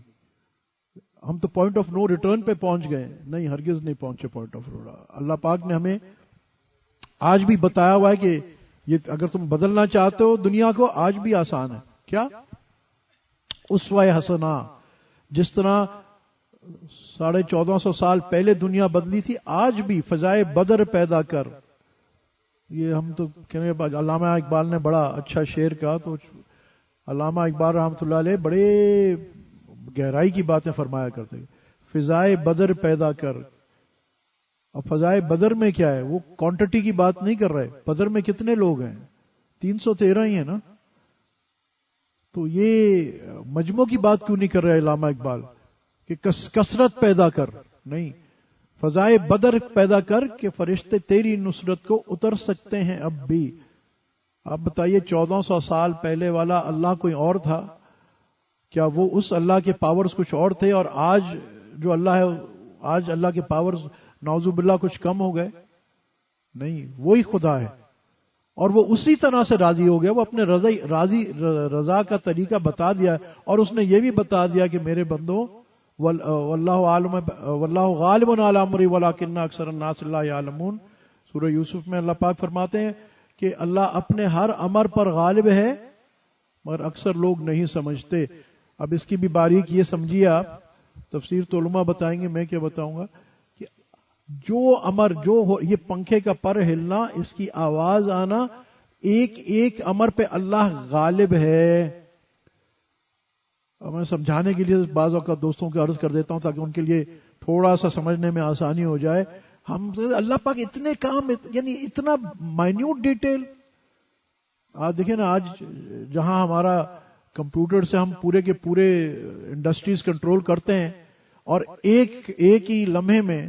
ہم تو پوائنٹ آف نو ریٹرن پہ پہنچ گئے. نہیں، ہرگز نہیں پہنچے پوائنٹ آف نو. اللہ پاک نے ہمیں آج بھی بتایا ہوا ہے کہ یہ اگر تم بدلنا چاہتے ہو دنیا کو، آج بھی آسان ہے. کیا؟ اسوہ حسنہ. جس طرح 1450 سال پہلے دنیا بدلی تھی، آج بھی فضائے بدر پیدا کر. یہ ہم تو کہنے، علامہ اقبال نے بڑا اچھا شعر کہا. تو علامہ اقبال رحمۃ اللہ علیہ بڑے گہرائی کی باتیں فرمایا کرتے ہیں. فضائے بدر پیدا کر. اب فضائے بدر میں کیا ہے؟ وہ کوانٹٹی کی بات نہیں کر رہے. بدر میں کتنے لوگ ہیں؟ 313 ہی ہیں نا. تو یہ مجموع کی بات کیوں نہیں کر رہے علامہ اقبال کہ کثرت پیدا کر؟ نہیں، فضائے بدر پیدا کر کہ فرشتے تیری نصرت کو اتر سکتے ہیں اب بھی. آپ بتائیے 1400 سال پہلے والا اللہ کوئی اور تھا؟ کیا وہ اس اللہ کے پاورز کچھ اور تھے؟ اور آج جو اللہ ہے، آج اللہ کے پاورز نعوذ باللہ کچھ کم ہو گئے؟ نہیں، وہی خدا ہے اور وہ اسی طرح سے راضی ہو گیا. وہ اپنے رضا کا طریقہ بتا دیا اور اس نے یہ بھی بتا دیا کہ میرے بندوں واللہ غالب علی امرہ ولکن اکثر الناس لا یعلمون. سورہ یوسف میں اللہ پاک فرماتے ہیں کہ اللہ اپنے ہر امر پر غالب ہے مگر اکثر لوگ نہیں سمجھتے. اب اس کی بھی باریک یہ سمجھیے آپ، تفسیر تو علماء بتائیں گے، میں کیا بتاؤں گا، کہ جو امر جو ہو، یہ پنکھے کا پر ہلنا، اس کی آواز آنا، ایک ایک امر پہ اللہ غالب ہے. میں سمجھانے کے لیے بعض اوقات دوستوں کو عرض کر دیتا ہوں تاکہ ان کے لیے تھوڑا سا سمجھنے میں آسانی ہو جائے. ہم اللہ پاک اتنے کام، یعنی اتنا مائنیوٹ ڈیٹیل. آج دیکھیں نا، آج جہاں ہمارا کمپیوٹر سے ہم پورے کے پورے انڈسٹریز کنٹرول کرتے ہیں اور ایک ہی لمحے میں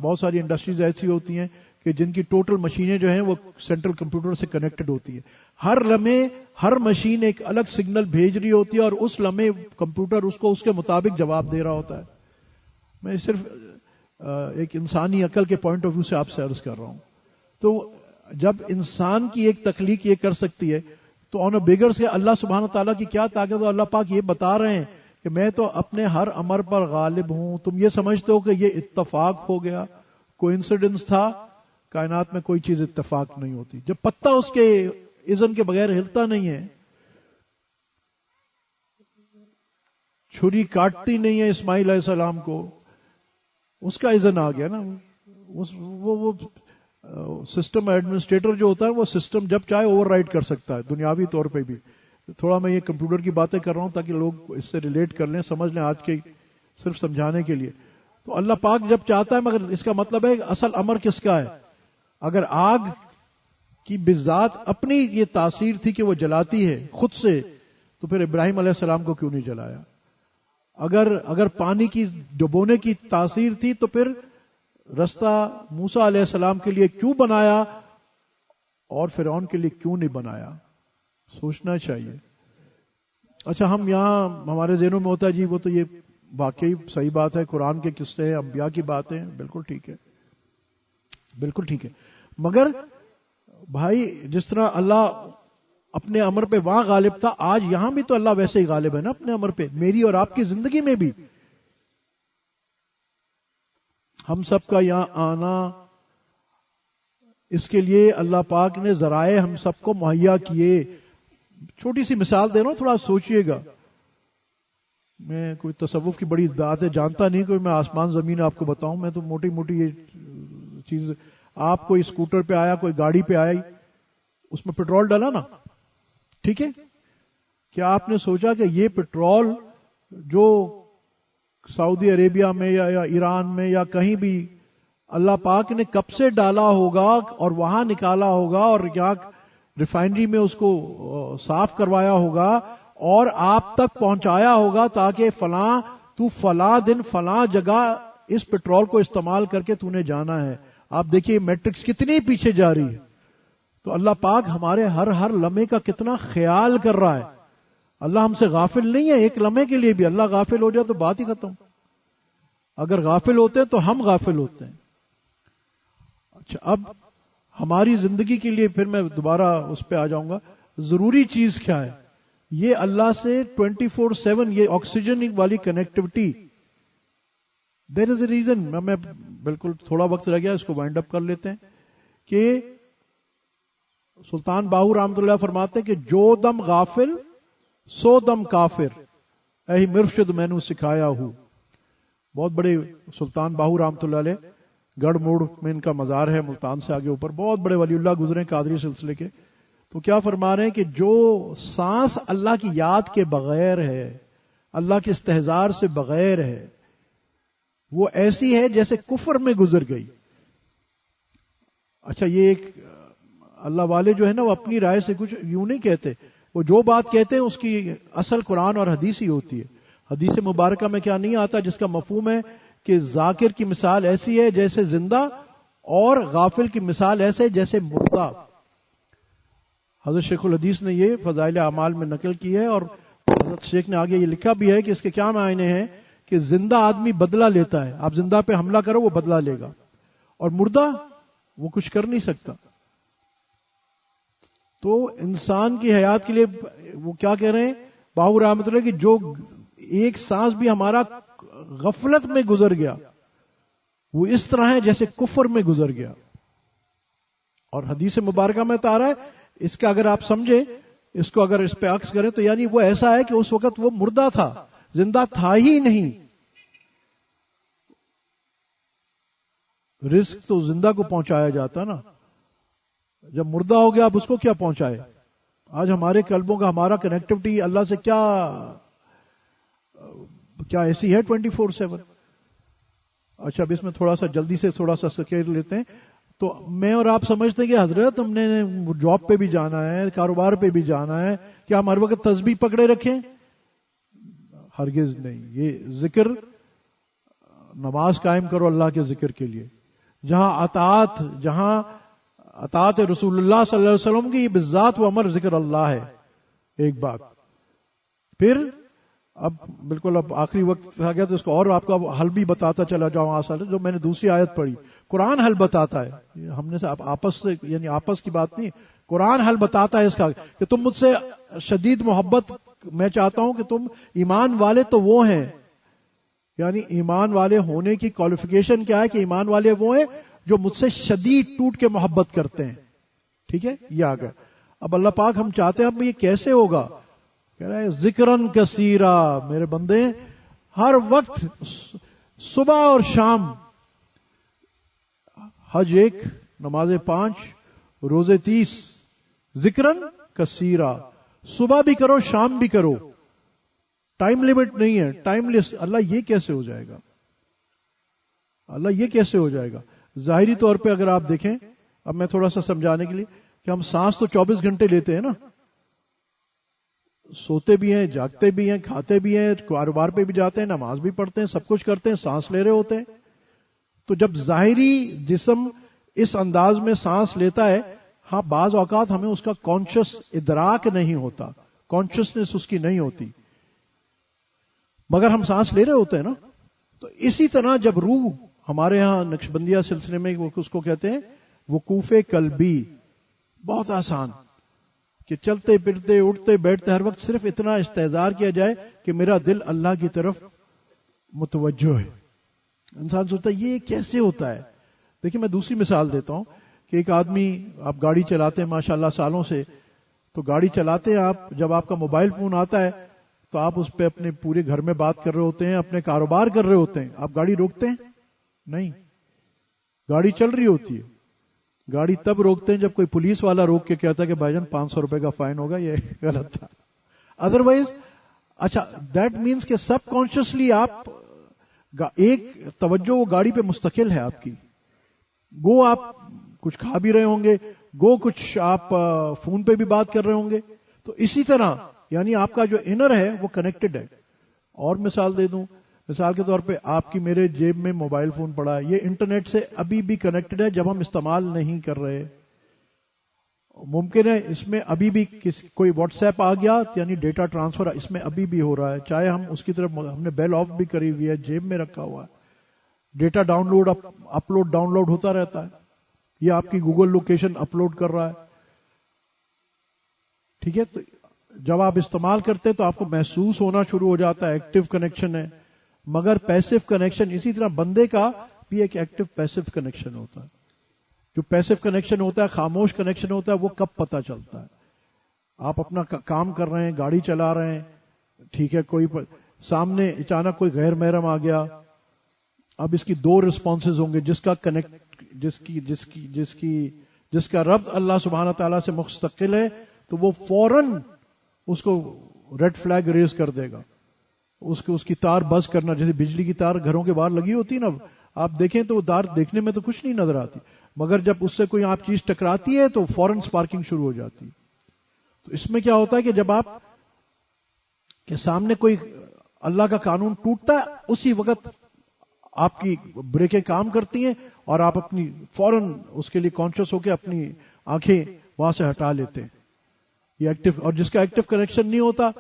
بہت ساری انڈسٹریز ایسی ہوتی ہیں کہ جن کی ٹوٹل مشینیں جو ہیں وہ سینٹرل کمپیوٹر سے کنیکٹڈ ہوتی ہے. ہر لمحے ہر مشین ایک الگ سگنل بھیج رہی ہوتی ہے اور اس لمحے کمپیوٹر اس کو اس کے مطابق جواب دے رہا ہوتا ہے. میں صرف ایک انسانی عقل کے پوائنٹ آف ویو سے آپ سے عرض کر رہا ہوں. تو جب انسان کی ایک تخلیق یہ کر سکتی ہے تو آن اے بگر سے اللہ سبحانہ تعالیٰ کی کیا طاقت ہے. اللہ پاک یہ بتا رہے ہیں کہ میں تو اپنے ہر امر پر غالب ہوں. تم یہ سمجھتے ہو کہ یہ اتفاق ہو گیا، کوئنسیڈنس تھا؟ کائنات میں کوئی چیز اتفاق نہیں ہوتی. جب پتہ اس کے اذن کے بغیر ہلتا نہیں ہے، چھری کاٹتی نہیں ہے اسماعیل علیہ السلام کو، اس کا اذن آ گیا نا. وہ سسٹم ایڈمنسٹریٹر جو ہوتا ہے وہ سسٹم جب چاہے اوور رائڈ کر سکتا ہے دنیاوی طور پہ بھی. تھوڑا میں یہ کمپیوٹر کی باتیں کر رہا ہوں تاکہ لوگ اس سے ریلیٹ کر لیں, سمجھ لیں, آج کے صرف سمجھانے کے لیے. تو اللہ پاک جب چاہتا ہے, مگر اس کا مطلب ہے اصل امر کس کا ہے؟ اگر آگ کی بذات اپنی یہ تاثیر تھی کہ وہ جلاتی ہے خود سے, تو پھر ابراہیم علیہ السلام کو کیوں نہیں جلایا؟ اگر پانی کی ڈبونے کی تاثیر تھی تو پھر رستہ موسیٰ علیہ السلام کے لیے کیوں بنایا اور فرعون کے لیے کیوں نہیں بنایا؟ سوچنا چاہیے. اچھا, ہم یہاں ہمارے ذہنوں میں ہوتا ہے جی وہ تو یہ واقعی صحیح بات ہے, قرآن کے قصے ہیں, انبیاء کی باتیں, بالکل ٹھیک ہے, بالکل ٹھیک ہے. مگر بھائی جس طرح اللہ اپنے امر پہ وہاں غالب تھا, آج یہاں بھی تو اللہ ویسے ہی غالب ہے نا اپنے امر پہ, میری اور آپ کی زندگی میں بھی. ہم سب کا یہاں آنا, اس کے لیے اللہ پاک نے ذرائع ہم سب کو مہیا کیے. چھوٹی سی مثال دے رہا ہوں, تھوڑا سوچئے گا. میں کوئی تصوف کی بڑی باتیں جانتا نہیں, کوئی میں آسمان زمین آپ کو بتاؤں, میں تو موٹی موٹی یہ چیز. آپ کوئی اسکوٹر پہ آیا, کوئی گاڑی پہ آئی, اس میں پیٹرول ڈالا نا, ٹھیک ہے, کیا آپ نے سوچا کہ یہ پیٹرول جو سعودی عربیہ میں یا ایران میں یا کہیں بھی اللہ پاک نے کب سے ڈالا ہوگا اور وہاں نکالا ہوگا اور یہاں ریفائنری میں اس کو صاف کروایا ہوگا اور آپ تک پہنچایا ہوگا تاکہ تو فلاں دن فلاں جگہ اس پیٹرول کو استعمال کر کے تو نے جانا ہے. آپ دیکھیے میٹرکس کتنی پیچھے جا رہی ہے. تو اللہ پاک ہمارے ہر لمحے کا کتنا خیال کر رہا ہے. اللہ ہم سے غافل نہیں ہے ایک لمحے کے لیے بھی. اللہ غافل ہو جائے تو بات ہی ختم. اگر غافل ہوتے ہیں تو ہم غافل ہوتے ہیں. اچھا, اب ہماری زندگی کے لیے پھر میں دوبارہ اس پہ آ جاؤں گا, ضروری چیز کیا ہے؟ یہ اللہ سے 24/7 یہ آکسیجن والی connectivity. There is a reason. میں بالکل تھوڑا وقت رہ گیا, اس کو وائنڈ اپ کر لیتے ہیں. کہ سلطان باہو رحمۃ اللہ فرماتے ہیں کہ جو دم غافل سو دم کافر, اے مرشد میں نے سکھایا ہوں. بہت بڑے سلطان باہو رحمۃ اللہ علیہ, گڑھ موڑ میں ان کا مزار ہے, ملتان سے آگے اوپر. بہت بڑے ولی اللہ گزرے قادری سلسلے کے. تو کیا فرما رہے ہیں کہ جو سانس اللہ کی یاد کے بغیر ہے, اللہ کے استحضار سے بغیر ہے, وہ ایسی ہے جیسے کفر میں گزر گئی. اچھا, یہ ایک اللہ والے جو ہے نا وہ اپنی رائے سے کچھ یوں نہیں کہتے, وہ جو بات کہتے ہیں اس کی اصل قرآن اور حدیث ہی ہوتی ہے. حدیث مبارکہ میں کیا نہیں آتا جس کا مفہوم ہے کہ ذاکر کی مثال ایسی ہے جیسے زندہ اور غافل کی مثال ایسے جیسے مردہ. حضرت شیخ الحدیث نے یہ فضائل اعمال میں نقل کی ہے, اور حضرت شیخ نے آگے یہ لکھا بھی ہے کہ اس کے کیا معنی ہیں کہ زندہ آدمی بدلہ لیتا ہے, آپ زندہ پہ حملہ کرو وہ بدلہ لے گا, اور مردہ وہ کچھ کر نہیں سکتا. تو انسان کی حیات کے لیے وہ کیا کہہ رہے ہیں باہو رحمۃ اللہ, کہ جو ایک سانس بھی ہمارا غفلت میں گزر گیا وہ اس طرح ہے جیسے کفر میں گزر گیا. اور حدیث مبارکہ میں تو آ رہا ہے, اس کا اگر آپ سمجھیں, اس کو اگر اس پہ عکس کریں تو یعنی وہ ایسا ہے کہ اس وقت وہ مردہ تھا, زندہ تھا ہی نہیں. رزق تو زندہ کو پہنچایا جاتا نا, جب مردہ ہو گیا اب اس کو کیا پہنچائے. آج ہمارے قلبوں کا ہمارا کنیکٹیوٹی اللہ سے کیا ایسی ہے 24/7. اچھا, اب اس میں تھوڑا سا جلدی سے تھوڑا سا سکیر لیتے ہیں. تو میں اور آپ سمجھتے ہیں کہ حضرت ہم نے جاب پہ بھی جانا ہے, کاروبار پہ بھی جانا ہے, کیا ہم ہر وقت تسبیح پکڑے رکھیں؟ ہرگز نہیں. یہ ذکر, نماز قائم کرو اللہ کے ذکر کے لیے. جہاں اطاعت رسول اللہ صلی اللہ علیہ وسلم کی بالذات و امر ذکر اللہ ہے. ایک بات. پھر اب بالکل اب آخری وقت آ گیا تو اس کو اور آپ کا حل بھی بتاتا چلا جاؤں آسان, جو میں نے دوسری آیت پڑھی. قرآن حل بتاتا ہے, ہم نے آپس سے یعنی آپس کی بات نہیں, قرآن حل بتاتا ہے اس کا کہ تم مجھ سے شدید محبت, میں چاہتا ہوں کہ تم ایمان والے تو وہ ہیں, یعنی ایمان والے ہونے کی کوالیفیکیشن کیا ہے کہ ایمان والے وہ ہیں جو مجھ سے شدید ٹوٹ کے محبت کرتے ہیں. ٹھیک ہے, یہ آ گیا. اب اللہ پاک ہم چاہتے ہیں اب یہ کیسے ہوگا؟ کہہ رہا ہے ذکرن کثیرا, میرے بندے ہر وقت صبح اور شام. حج ایک, نمازیں 5، روزے 30، ذکرن کثیرا، صبح بھی کرو شام بھی کرو، ٹائم لیمٹ نہیں ہے، ٹائم لیس۔ اللہ یہ کیسے ہو جائے گا؟ اللہ یہ کیسے ہو جائے گا؟ ظاہری طور پہ اگر آپ دیکھیں، اب میں تھوڑا سا سمجھانے کے لیے کہ ہم سانس تو 24 گھنٹے لیتے ہیں نا، سوتے بھی ہیں، جاگتے بھی ہیں، کھاتے بھی ہیں، کاروبار پہ بھی جاتے ہیں، نماز بھی پڑھتے ہیں، سب کچھ کرتے ہیں، سانس لے رہے ہوتے ہیں۔ تو جب ظاہری جسم اس انداز میں سانس لیتا ہے، ہاں بعض اوقات ہمیں اس کا کانشس ادراک نہیں ہوتا، کانشسنس اس کی نہیں ہوتی، مگر ہم سانس لے رہے ہوتے ہیں نا۔ تو اسی طرح جب روح، ہمارے ہاں نقشبندیہ سلسلے میں وہ اس کو کہتے ہیں وقوف قلبی، بہت آسان کہ چلتے پھرتے اٹھتے بیٹھتے ہر وقت صرف اتنا استحضار کیا جائے کہ میرا دل اللہ کی طرف متوجہ ہے۔ انسان سوچتا ہے یہ کیسے ہوتا ہے؟ دیکھیں میں دوسری مثال دیتا ہوں کہ ایک آدمی، آپ گاڑی چلاتے ہیں ماشاءاللہ سالوں سے، تو گاڑی چلاتے ہیں آپ، جب آپ کا موبائل فون آتا ہے تو آپ اس پہ اپنے پورے گھر میں بات کر رہے ہوتے ہیں، اپنے کاروبار کر رہے ہوتے ہیں، آپ گاڑی روکتے ہیں؟ نہیں، گاڑی چل رہی ہوتی ہے۔ گاڑی تب روکتے ہیں جب کوئی پولیس والا روک کے کہتا ہے کہ بھائی جان 500 روپے کا فائن ہوگا، یہ غلط تھا۔ ادروائز اچھا، دیٹ مینس کہ سب کانشیسلی آپ ایک توجہ وہ گاڑی پہ مستقل ہے آپ کی، گو آپ کچھ کھا بھی رہے ہوں گے، گو کچھ آپ فون پہ بھی بات کر رہے ہوں گے۔ تو اسی طرح یعنی آپ کا جو انر ہے وہ کنیکٹڈ ہے۔ اور مثال دے دوں، مثال کے طور پہ آپ کی میرے جیب میں موبائل فون پڑا ہے، یہ انٹرنیٹ سے ابھی بھی کنیکٹڈ ہے جب ہم استعمال نہیں کر رہے۔ ممکن ہے اس میں ابھی بھی کوئی واٹس ایپ آ گیا یعنی ڈیٹا ٹرانسفر اس میں ابھی بھی ہو رہا ہے، چاہے ہم اس کی طرف ہم نے بیل آف بھی کری ہوئی ہے، جیب میں رکھا ہوا ہے، data download upload download ہوتا رہتا ہے، یہ آپ کی گوگل لوکیشن اپلوڈ کر رہا ہے۔ ٹھیک ہے، تو جب آپ استعمال کرتے تو آپ کو محسوس ہونا شروع ہو جاتا ہے، ایکٹیو کنیکشن ہے۔ مگر پیسو کنیکشن، اسی طرح بندے کا بھی ایک ایکٹیو پیسو کنیکشن ہوتا ہے۔ جو پیسو کنیکشن ہوتا ہے، خاموش کنیکشن ہوتا ہے، وہ کب پتہ چلتا ہے؟ آپ اپنا کام کر رہے ہیں، گاڑی چلا رہے ہیں، ٹھیک ہے، کوئی سامنے اچانک کوئی غیر محرم آ گیا، اب اس کی دو رسپانسز ہوں گے، جس کا ربط اللہ سبحانہ تعالیٰ سے مستقل ہے تو وہ فوراً اس کو ریڈ فلیگ ریز کر دے گا، اس کی تار بز کرنا، جیسے بجلی کی تار گھروں کے باہر لگی ہوتی نا، آپ دیکھیں تو وہ تار دیکھنے میں تو کچھ نہیں نظر آتی، مگر جب اس سے کوئی آپ چیز ٹکراتی ہے تو فوراً سپارکنگ شروع ہو جاتی۔ تو اس میں کیا ہوتا ہے کہ جب آپ کے سامنے کوئی اللہ کا قانون ٹوٹتا ہے، اسی وقت آپ کی بریکیں کام کرتی ہیں اور آپ اپنی فوراً اس کے لیے کانشیس ہو کے اپنی آنکھیں وہاں سے ہٹا لیتے ہیں۔ یہ ایکٹیو، اور جس کا ایکٹیو کنیکشن نہیں ہوتا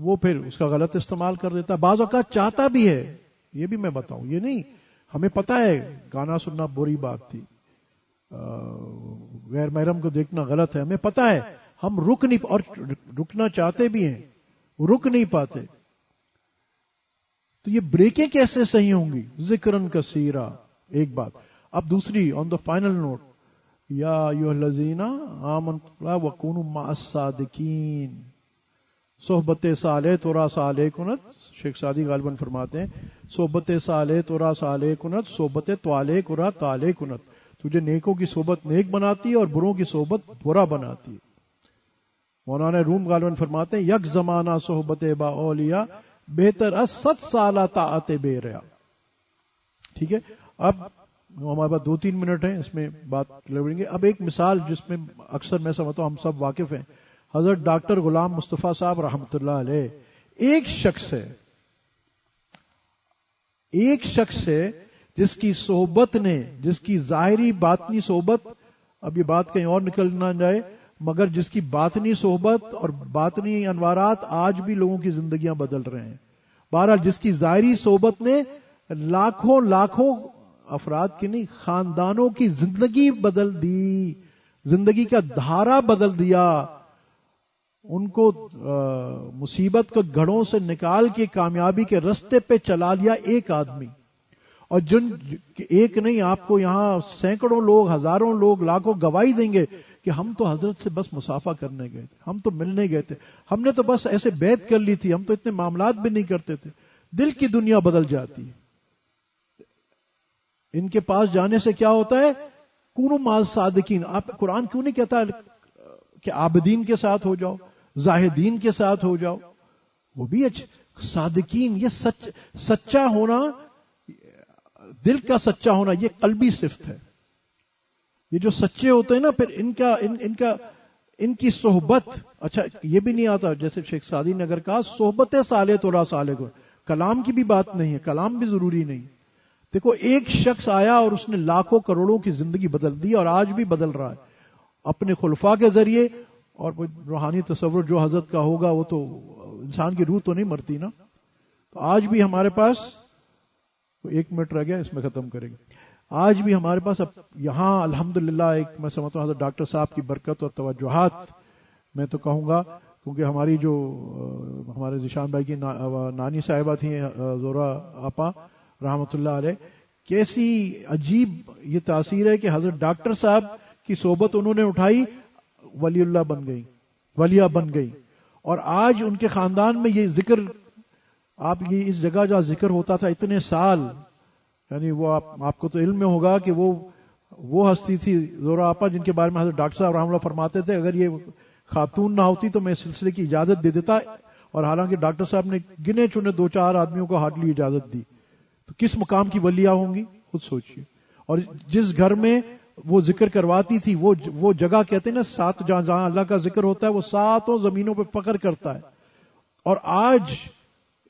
وہ پھر اس کا غلط استعمال کر دیتا ہے، بعض اوقات چاہتا بھی ہے، یہ بھی میں بتاؤں، یہ نہیں، ہمیں پتا ہے گانا سننا بری بات تھی، غیر محرم کو دیکھنا غلط ہے، ہمیں پتا ہے، ہم رکنا چاہتے بھی ہیں، رک نہیں پاتے۔ تو یہ بریکیں کیسے صحیح ہوں گی؟ ذکرن کثیرا، ایک بات۔ اب دوسری، آن دا فائنل نوٹ، یا ایھا الذین آمنوا وکونوا مع الصادقین، صحبت صالح تورا صالح کنت، شیخ سعدی غالباً فرماتے ہیں صحبت صالح تورا صالح کنت، صحبت طالح کرا طالح کنت، تجھے نیکوں کی صحبت نیک بناتی ہے اور بروں کی صحبت برا بناتی ہے۔ مولانا روم غالباً فرماتے ہیں یک زمانہ صحبت با اولیاء بہتر از 100 سالہ طاعت بے ریا۔ ٹھیک ہے، اب ہمارے پاس 2-3 منٹ ہیں، اس میں بات کریں گے۔ اب ایک مثال جس میں اکثر میں سمجھتا ہوں ہم سب واقف ہیں، حضرت ڈاکٹر غلام مصطفیٰ صاحب رحمۃ اللہ علیہ، ایک شخص ہے جس کی صحبت نے، جس کی ظاہری باطنی صحبت، اب یہ بات کہیں اور نکل نہ جائے، مگر جس کی باطنی صحبت اور باطنی انوارات آج بھی لوگوں کی زندگیاں بدل رہے ہیں۔ بہرحال جس کی ظاہری صحبت نے لاکھوں افراد کی نہیں، خاندانوں کی زندگی بدل دی، زندگی کا دھارا بدل دیا، ان کو مصیبت کے گھڑوں سے نکال کے کامیابی کے رستے پہ چلا لیا ایک آدمی۔ اور جن ایک نہیں، آپ کو یہاں سینکڑوں لوگ، ہزاروں لوگ، لاکھوں گواہی دیں گے کہ ہم تو حضرت سے بس مصافحہ کرنے گئے تھے، ہم تو ملنے گئے تھے، ہم نے تو بس ایسے بیعت کر لی تھی، ہم تو اتنے معاملات بھی نہیں کرتے تھے۔ دل کی دنیا بدل جاتی ہے۔ ان کے پاس جانے سے کیا ہوتا ہے؟ کونوا مع الصادقین. آپ قرآن کیوں نہیں کہتا کہ عابدین کے ساتھ ہو جاؤ, زاہدین کے ساتھ ہو جاؤ؟ وہ بھی اچھا. صادقین, یہ سچا ہونا, دل کا سچا ہونا, یہ قلبی صفت ہے. یہ جو سچے ہوتے ہیں نا, پھر ان کی صحبت, اچھا یہ بھی نہیں آتا جیسے شیخ سعدی نے اگر کہا صحبت صالح تولا صالح کو, کلام کی بھی بات نہیں ہے, کلام بھی ضروری نہیں. دیکھو ایک شخص آیا اور اس نے لاکھوں کروڑوں کی زندگی بدل دی, اور آج بھی بدل رہا ہے اپنے خلفاء کے ذریعے. اور روحانی تصور جو حضرت کا ہوگا وہ تو انسان کی روح تو نہیں مرتی نا. تو آج بھی ہمارے پاس 1 منٹ رہ گیا, اس میں ختم کریں گے. آج بھی ہمارے پاس اب یہاں الحمدللہ ایک میں سمجھتا ہوں حضرت ڈاکٹر صاحب کی برکت اور توجہات میں تو کہوں گا, کیونکہ ہماری جو ہمارے ذیشان بھائی کی نانی صاحبہ تھیں زورا آپا رحمۃ اللہ علیہ, کیسی عجیب یہ تاثیر ہے کہ حضرت ڈاکٹر صاحب کی صحبت انہوں نے اٹھائی, ولی اللہ بن گئی, ولیہ بن گئی. اور آج ان کے خاندان میں یہ ذکر, آپ یہ اس جگہ جہاں ذکر ہوتا تھا اتنے سال, یعنی وہ آپ کو تو علم میں ہوگا کہ وہ ہستی تھی زورا آپا جن کے بارے میں حضرت ڈاکٹر صاحب رحمۃ اللہ فرماتے تھے اگر یہ خاتون نہ ہوتی تو میں اس سلسلے کی اجازت دے دیتا. اور حالانکہ ڈاکٹر صاحب نے گنے چنے 2-4 آدمیوں کو ہارڈلی اجازت دی, تو کس مقام کی ولیہ ہوں گی خود سوچئے. اور جس گھر میں وہ ذکر کرواتی تھی وہ جگہ کہتے ہیں نا 7 جہاں اللہ کا ذکر ہوتا ہے, وہ 7 زمینوں پہ فخر کرتا ہے. اور آج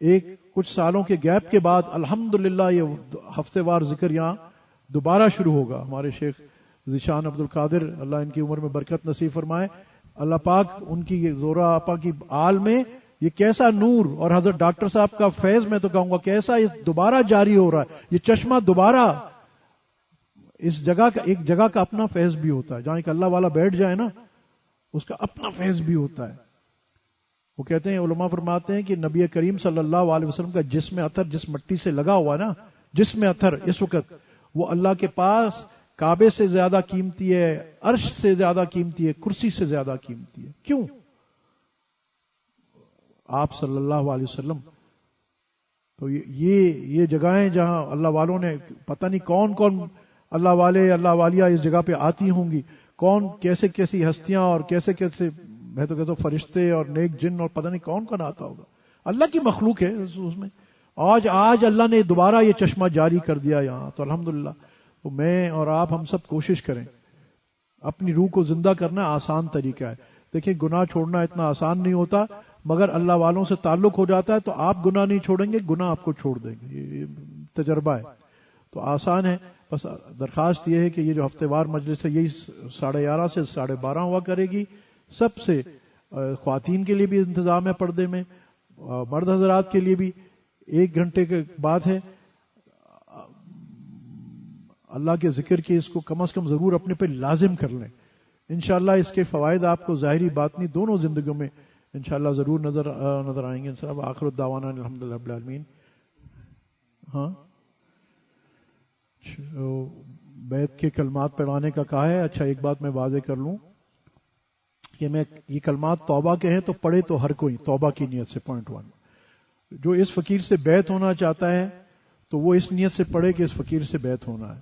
ایک کچھ سالوں کے گیپ کے بعد الحمدللہ یہ ہفتے وار ذکر یہاں دوبارہ شروع ہوگا. ہمارے شیخ ذیشان عبد القادر, اللہ ان کی عمر میں برکت نصیب فرمائے, اللہ پاک ان کی یہ زورا آپا کی آل میں یہ کیسا نور اور حضرت ڈاکٹر صاحب کا فیض میں تو کہوں گا کیسا یہ دوبارہ جاری ہو رہا ہے. یہ چشمہ دوبارہ اس جگہ کا, ایک جگہ کا اپنا فیض بھی ہوتا ہے, جہاں ایک اللہ والا بیٹھ جائے نا اس کا اپنا فیض بھی ہوتا ہے. وہ کہتے ہیں, علماء فرماتے ہیں کہ نبی کریم صلی اللہ علیہ وسلم کا جسم اطہر جس مٹی سے لگا ہوا نا, جسم اطہر اس وقت وہ اللہ کے پاس کعبے سے زیادہ قیمتی ہے, عرش سے زیادہ قیمتی ہے, کرسی سے زیادہ قیمتی ہے. کیوں؟ آپ صلی اللہ علیہ وسلم. تو یہ جگہیں جہاں اللہ والوں نے پتہ نہیں کون کون اللہ والے اللہ والیہ اس جگہ پہ آتی ہوں گی, کون کیسے کیسی ہستیاں اور کیسے کیسے میں تو کہتا ہوں فرشتے اور نیک جن اور پتہ نہیں کون کون آتا ہوگا. اللہ کی مخلوق ہے اس میں. آج اللہ نے دوبارہ یہ چشمہ جاری کر دیا یہاں, تو الحمدللہ. تو میں اور آپ ہم سب کوشش کریں, اپنی روح کو زندہ کرنا آسان طریقہ ہے. دیکھیں گناہ چھوڑنا اتنا آسان نہیں ہوتا, مگر اللہ والوں سے تعلق ہو جاتا ہے تو آپ گناہ نہیں چھوڑیں گے, گناہ آپ کو چھوڑ دیں گے. یہ تجربہ ہے, تو آسان ہے. بس درخواست یہ ہے کہ یہ جو ہفتے وار مجلس ہے یہی 11:30 سے 12:30 ہوا کرے گی. سب سے خواتین کے لیے بھی انتظام ہے پردے میں, مرد حضرات کے لیے بھی 1 گھنٹے کے بعد ہے. اللہ کے ذکر کی اس کو کم از کم ضرور اپنے پہ لازم کر لیں. انشاءاللہ اس کے فوائد آپ کو ظاہری باطنی دونوں زندگیوں میں انشاءاللہ ضرور نظر آئیں گے. انشاءاللہ آخر الدعوانا الحمدللہ رب العالمین. ہاں بیت کے کلمات پڑھانے کا کہا ہے. اچھا ایک بات میں واضح کر لوں کہ میں یہ کلمات توبہ کے ہیں تو پڑھے تو ہر کوئی توبہ کی نیت سے. پوائنٹ 1, جو اس فقیر سے بیعت ہونا چاہتا ہے تو وہ اس نیت سے پڑھے کہ اس فقیر سے بیعت ہونا ہے.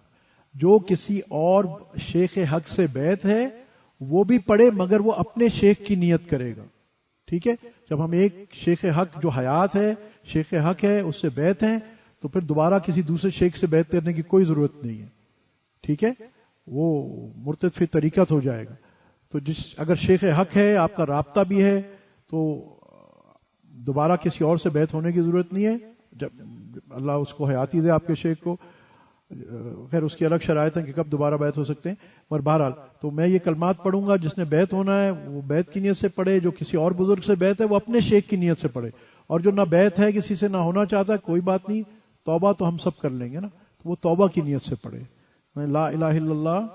جو کسی اور شیخ حق سے بیعت ہے وہ بھی پڑھے مگر وہ اپنے شیخ کی نیت کرے گا. ٹھیک ہے, جب ہم ایک شیخ حق جو حیات ہے شیخ حق ہے اس سے بیعت ہیں تو پھر دوبارہ کسی دوسرے شیخ سے بیعت کرنے کی کوئی ضرورت نہیں ہے. ٹھیک ہے, وہ مرتد فی طریقت ہو جائے گا. تو اگر شیخ حق ہے آپ کا رابطہ بھی ہے تو دوبارہ کسی اور سے بیعت ہونے کی ضرورت نہیں ہے. جب اللہ اس کو حیاتی دے آپ کے شیخ کو, خیر اس کی الگ شرائط ہے کہ کب دوبارہ بیعت ہو سکتے ہیں. مگر بہرحال تو میں یہ کلمات پڑھوں گا, جس نے بیعت ہونا ہے وہ بیعت کی نیت سے پڑھے, جو کسی اور بزرگ سے بیعت ہے وہ اپنے شیخ کی نیت سے پڑھے, اور جو نہ بیعت ہے کسی سے نہ ہونا چاہتا ہے کوئی بات نہیں, توبہ تو ہم سب کر لیں گے نا, تو وہ توبہ کی نیت سے پڑھے. میں لا الہ الا اللہ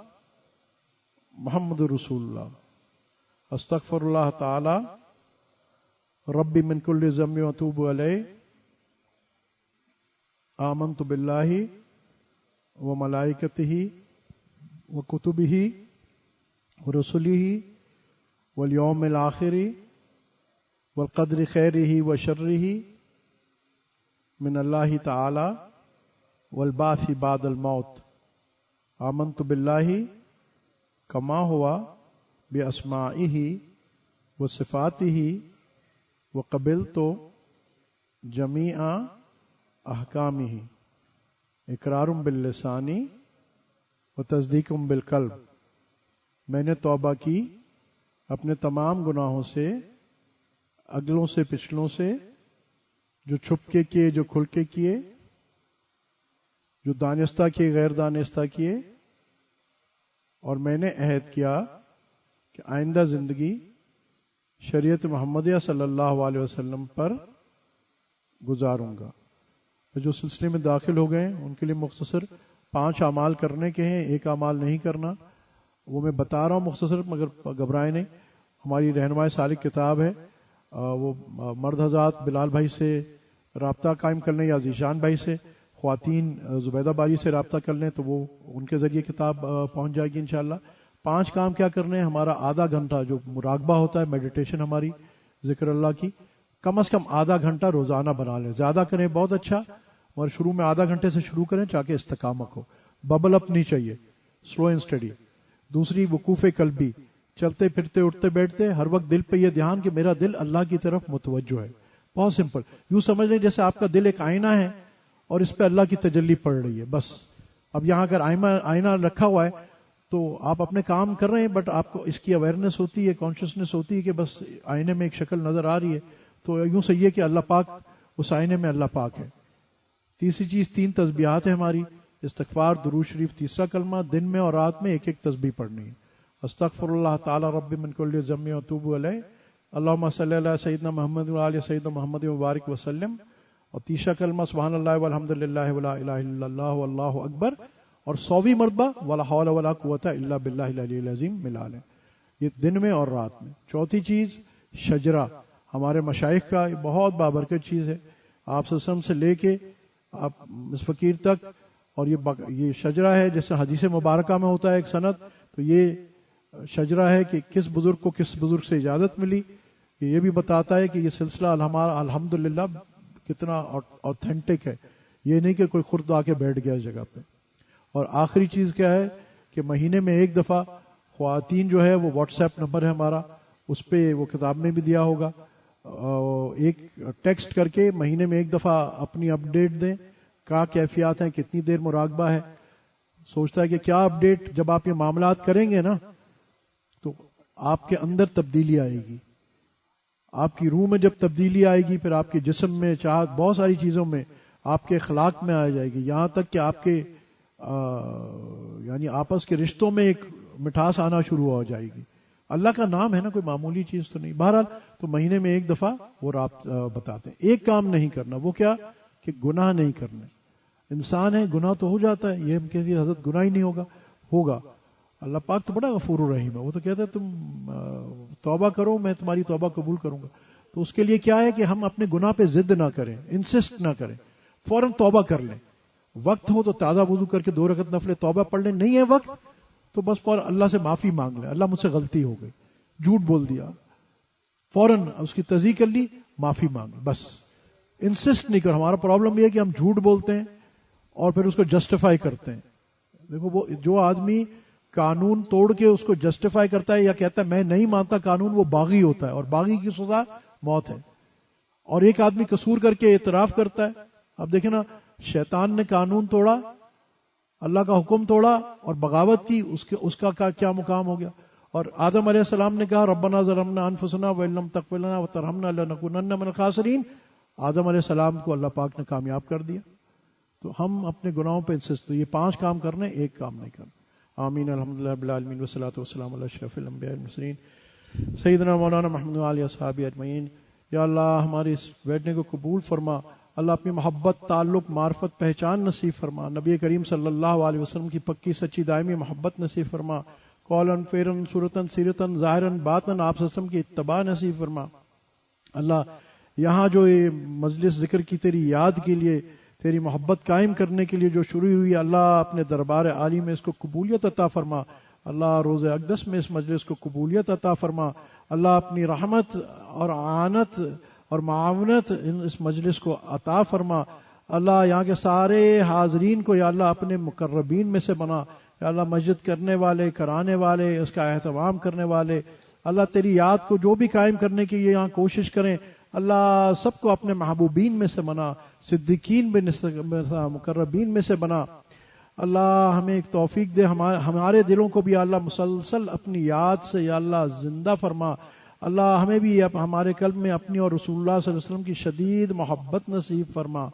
محمد رسول اللہ استغفر اللہ تعالی ربی من کل ذنب واتوب الیہ آمنت باللہ وملائکتہ وکتبہ ورسلہ والیوم الآخر والقدر خیرہ وشرہ من اللہ تعالی والبعث بعد الموت. آمنت باللہ کما ہوا باسمائہ و صفاتہ وقبلت جمیع احکامہ اقرار باللسان و تصدیق بالقلب. میں نے توبہ کی اپنے تمام گناہوں سے، اگلوں سے پچھلوں سے، جو چھپ کے کیے، جو کھل کے کیے، جو دانستہ کیے، غیر دانستہ کیے، اور میں نے عہد کیا کہ آئندہ زندگی شریعت محمدیہ صلی اللہ علیہ وسلم پر گزاروں گا. جو سلسلے میں داخل ہو گئے ان کے لیے مختصر 5 اعمال کرنے کے ہیں، 1 اعمال نہیں کرنا. وہ میں بتا رہا ہوں مختصر، مگر گھبرائے نہیں. ہماری رہنمائی سالک کتاب ہے، وہ مرد حضرات بلال بھائی سے رابطہ قائم کر لیں یا ذیشان بھائی سے، خواتین زبیدہ باری سے رابطہ کر لیں تو وہ ان کے ذریعے کتاب پہنچ جائے گی انشاءاللہ. 5 کام کیا کرنے ہیں؟ ہمارا آدھا گھنٹہ جو مراقبہ ہوتا ہے، میڈیٹیشن ہماری ذکر اللہ کی، کم از کم آدھا گھنٹہ روزانہ بنا لیں. زیادہ کریں بہت اچھا، اور شروع میں آدھا گھنٹے سے شروع کریں تاکہ استقامت ہو. ببل اپ نہیں چاہیے، سلو اینڈ اسٹڈی. دوسری وقوف قلبی، چلتے پھرتے اٹھتے بیٹھتے ہر وقت دل پہ یہ دھیان کہ میرا دل اللہ کی طرف متوجہ ہے. بہت سمپل، یوں سمجھ لیں جیسے آپ کا دل ایک آئینہ ہے اور اس پہ اللہ کی تجلی پڑ رہی ہے بس. اب یہاں اگر آئینہ رکھا ہوا ہے تو آپ اپنے کام کر رہے ہیں، بٹ آپ کو اس کی اویئرنیس ہوتی ہے، کانشیسنیس ہوتی ہے کہ بس آئینے میں ایک شکل نظر آ رہی ہے، تو یوں صحیح ہے کہ اللہ پاک اس آئینے میں اللہ پاک ہے. تیسری چیز 3 تسبیحات ہیں ہماری، استغفار، درود شریف، تیسرا کلمہ. دن میں اور رات میں 1 تسبیح پڑھنی ہے. استغفر اللہ تعالی رب من کل ذنب واتوب الیہ، اللہم صلی علی سیدنا محمد وعلی سیدنا محمد مبارک وسلم. اور تیسرا کلمہ سبحان اللہ والحمد للہ ولا الہ الا اللہ واللہ اکبر، اور 100ویں مرتبہ ولا حول ولا قوت الا باللہ العلی العظیم ملا لیں. یہ دن میں اور رات میں. چوتھی چیز شجرہ، ہمارے مشائخ کا بہت بابرکت چیز ہے، آپ وسلم سے لے کے آپ اس فقیر تک. اور یہ شجرہ ہے جیسے حدیث مبارکہ میں ہوتا ہے ایک سند، تو یہ شجرہ ہے کہ کس بزرگ کو کس بزرگ سے اجازت ملی. یہ بھی بتاتا ہے کہ یہ سلسلہ ہمارا الحمدللہ کتنا اوتھینٹک ہے، یہ نہیں کہ کوئی خرد آ کے بیٹھ گیا اس جگہ پہ. اور آخری چیز کیا ہے کہ مہینے میں 1 دفعہ خواتین جو ہے وہ واٹس ایپ نمبر ہے ہمارا، اس پہ وہ کتاب میں بھی دیا ہوگا، ایک ٹیکسٹ کر کے مہینے میں 1 دفعہ اپنی اپ ڈیٹ دیں، کیا کیفیات ہیں، کتنی دیر مراقبہ ہے. سوچتا ہے کہ کیا اپ ڈیٹ، جب آپ یہ معاملات کریں گے نا تو آپ کے اندر تبدیلی آئے گی، آپ کی روح میں جب تبدیلی آئے گی، پھر آپ کے جسم میں، چاہت، بہت ساری چیزوں میں، آپ کے اخلاق میں آ جائے گی، یہاں تک کہ آپ کے یعنی آپس کے رشتوں میں ایک مٹھاس آنا شروع ہو جائے گی. اللہ کا نام ہے نا، کوئی معمولی چیز تو نہیں. بہرحال تو مہینے میں 1 دفعہ وہ بتاتے ہیں. ایک کام نہیں کرنا، وہ کیا کہ گناہ نہیں کرنا. انسان ہے، گناہ تو ہو جاتا ہے، یہ ہم کہتے ہیں حضرت گناہ ہی نہیں ہوگا. اللہ پاک تو بڑا غفور الرحیم ہے، وہ تو کہتا ہے تم توبہ کرو میں تمہاری توبہ قبول کروں گا. تو اس کے لیے کیا ہے کہ ہم اپنے گناہ پہ ضد نہ کریں، انسسٹ نہ کریں، فوراً توبہ کر لیں. وقت ہو تو تازہ وضو کر کے 2 رکعت نفل توبہ پڑھ لیں. نہیں ہے وقت تو بس فوراً اللہ سے معافی مانگ لیں، اللہ مجھ سے غلطی ہو گئی، جھوٹ بول دیا، فوراً اس کی تصدیق کر لی، معافی مانگ. بس انسسٹ نہیں کر. ہمارا پرابلم یہ ہے کہ ہم جھوٹ بولتے ہیں اور پھر اس کو جسٹیفائی کرتے ہیں. دیکھو وہ جو آدمی قانون توڑ کے اس کو جسٹیفائی کرتا ہے یا کہتا ہے میں نہیں مانتا قانون، وہ باغی ہوتا ہے، اور باغی کی سزا موت ہے. اور ایک آدمی قصور کر کے اعتراف کرتا ہے. اب دیکھیں نا، شیطان نے قانون توڑا، اللہ کا حکم توڑا اور بغاوت کی، اس کا کیا مقام ہو گیا. اور آدم علیہ السلام نے کہا ربنا ظلمنا انفسنا وان لم تغفر لنا وترحمنا لنکونن من الخاسرین. آدم علیہ السلام کو اللہ پاک نے کامیاب کر دیا. تو ہم اپنے گناہوں پہ انسسٹ. یہ 5 کام کرنے، 1 کام نہیں کرنا. آمین. الحمدللہ رب العالمین والصلاۃ والسلام علی اشرف الانبیاء والمرسلین سیدنا مولانا محمد وعلی اصحابہ اجمعین. یا اللہ ہمارے اس بیٹھنے کو قبول فرما. اللہ اپنی محبت، تعلق، معرفت، پہچان نصیب فرما. نبی کریم صلی اللہ علیہ وسلم کی پکی سچی دائمی محبت نصیب فرما. قولاً فعلاً صورتاً سیرتاً ظاہراً باطناً آپ وسلم کی اتباع نصیب فرما. اللہ یہاں جو یہ مجلس ذکر کی تیری یاد کے لیے، تیری محبت قائم کرنے کے لیے جو شروع ہوئی، اللہ اپنے دربار عالی میں اس کو قبولیت عطا فرما. اللہ روز اقدس میں اس مجلس کو قبولیت عطا فرما. اللہ اپنی رحمت اور اعانت اور معاونت اس مجلس کو عطا فرما. اللہ یہاں کے سارے حاضرین کو یا اللہ اپنے مقربین میں سے بنا. یا اللہ مسجد کرنے والے، کرانے والے، اس کا اہتمام کرنے والے، اللہ تیری یاد کو جو بھی قائم کرنے کی یہاں کوشش کریں، اللہ سب کو اپنے محبوبین میں سے بنا، صدیقین مقربین میں سے بنا۔ اللہ ہمیں ایک توفیق دے، ہمارے دلوں کو بھی اللہ مسلسل اپنی یاد سے یا اللہ زندہ فرما۔ اللہ ہمیں بھی ہمارے قلب میں اپنی اور رسول اللہ صلی اللہ علیہ وسلم کی شدید محبت نصیب فرما۔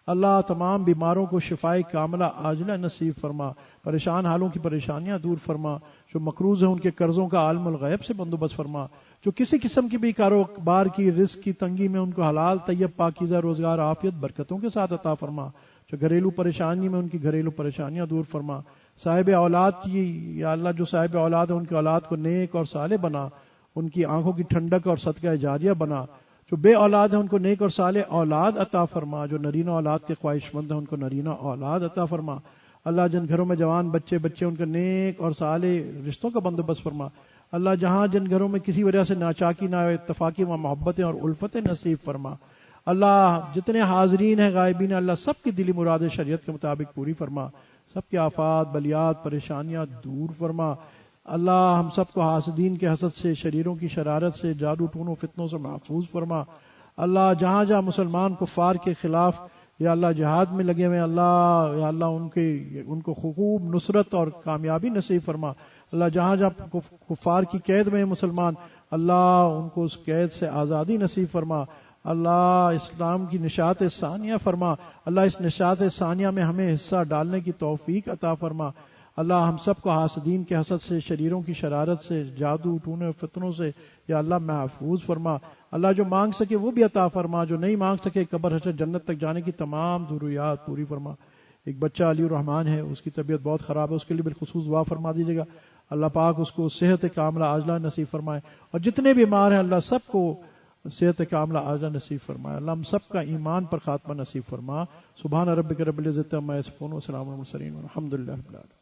اللہ تمام بیماروں کو شفائے کاملہ عاجلہ نصیب فرما، پریشان حالوں کی پریشانیاں دور فرما، جو مقروض ہیں ان کے قرضوں کا عالم الغیب سے بندوبست فرما، جو کسی قسم کی بھی کاروبار کی رزق کی تنگی میں ان کو حلال طیب پاکیزہ روزگار عافیت برکتوں کے ساتھ عطا فرما، جو گھریلو پریشانی میں ان کی گھریلو پریشانیاں دور فرما۔ صاحب اولاد کی یا اللہ جو صاحب اولاد ہیں ان کی اولاد کو نیک اور صالح بنا، ان کی آنکھوں کی ٹھنڈک اور صدقہ جاریہ بنا۔ جو بے اولاد ہیں ان کو نیک اور صالح اولاد عطا فرما، جو نرینہ اولاد کے خواہش مند ہیں ان کو نرینہ اولاد عطا فرما۔ اللہ جن گھروں میں جوان بچے ان کے نیک اور صالح رشتوں کا بندوبست فرما۔ اللہ جہاں جن گھروں میں کسی وجہ سے ناچاکی نہ اتفاقی و محبتیں اور الفتیں نصیب فرما۔ اللہ جتنے حاضرین ہیں غائبین، اللہ سب کی دلی مراد شریعت کے مطابق پوری فرما، سب کے آفات بلیات پریشانیاں دور فرما۔ اللہ ہم سب کو حاسدین کے حسد سے، شریروں کی شرارت سے، جادو ٹونوں فتنوں سے محفوظ فرما۔ اللہ جہاں جہاں مسلمان کفار کے خلاف یا اللہ جہاد میں لگے ہوئے، اللہ یا اللہ ان کو خوب نصرت اور کامیابی نصیب فرما۔ اللہ جہاں جہاں کفار کی قید میں مسلمان، اللہ ان کو اس قید سے آزادی نصیب فرما۔ اللہ اسلام کی نشاط ثانیہ فرما، اللہ اس نشاط ثانیہ میں ہمیں حصہ ڈالنے کی توفیق عطا فرما۔ اللہ ہم سب کو حاسدین کے حسد سے، شریروں کی شرارت سے، جادو ٹونے فتنوں سے یا اللہ محفوظ فرما۔ اللہ جو مانگ سکے وہ بھی عطا فرما، جو نہیں مانگ سکے قبر حشر جنت تک جانے کی تمام ضروریات پوری فرما۔ ایک بچہ علی الرحمان ہے، اس کی طبیعت بہت خراب ہے، اس کے لیے بالخصوص دعا فرما دیجیے گا، اللہ پاک اس کو صحت کاملہ عاجلہ نصیب فرمائے، اور جتنے بیمار ہیں اللہ سب کو صحت کاملہ عاجلہ نصیب فرمائے۔ اللہ ہم سب کا ایمان پر خاتمہ نصیب فرما۔ سبحان ربک رب العزت عما یصفون وسلام علی المرسلین والحمد للہ رب العالمین۔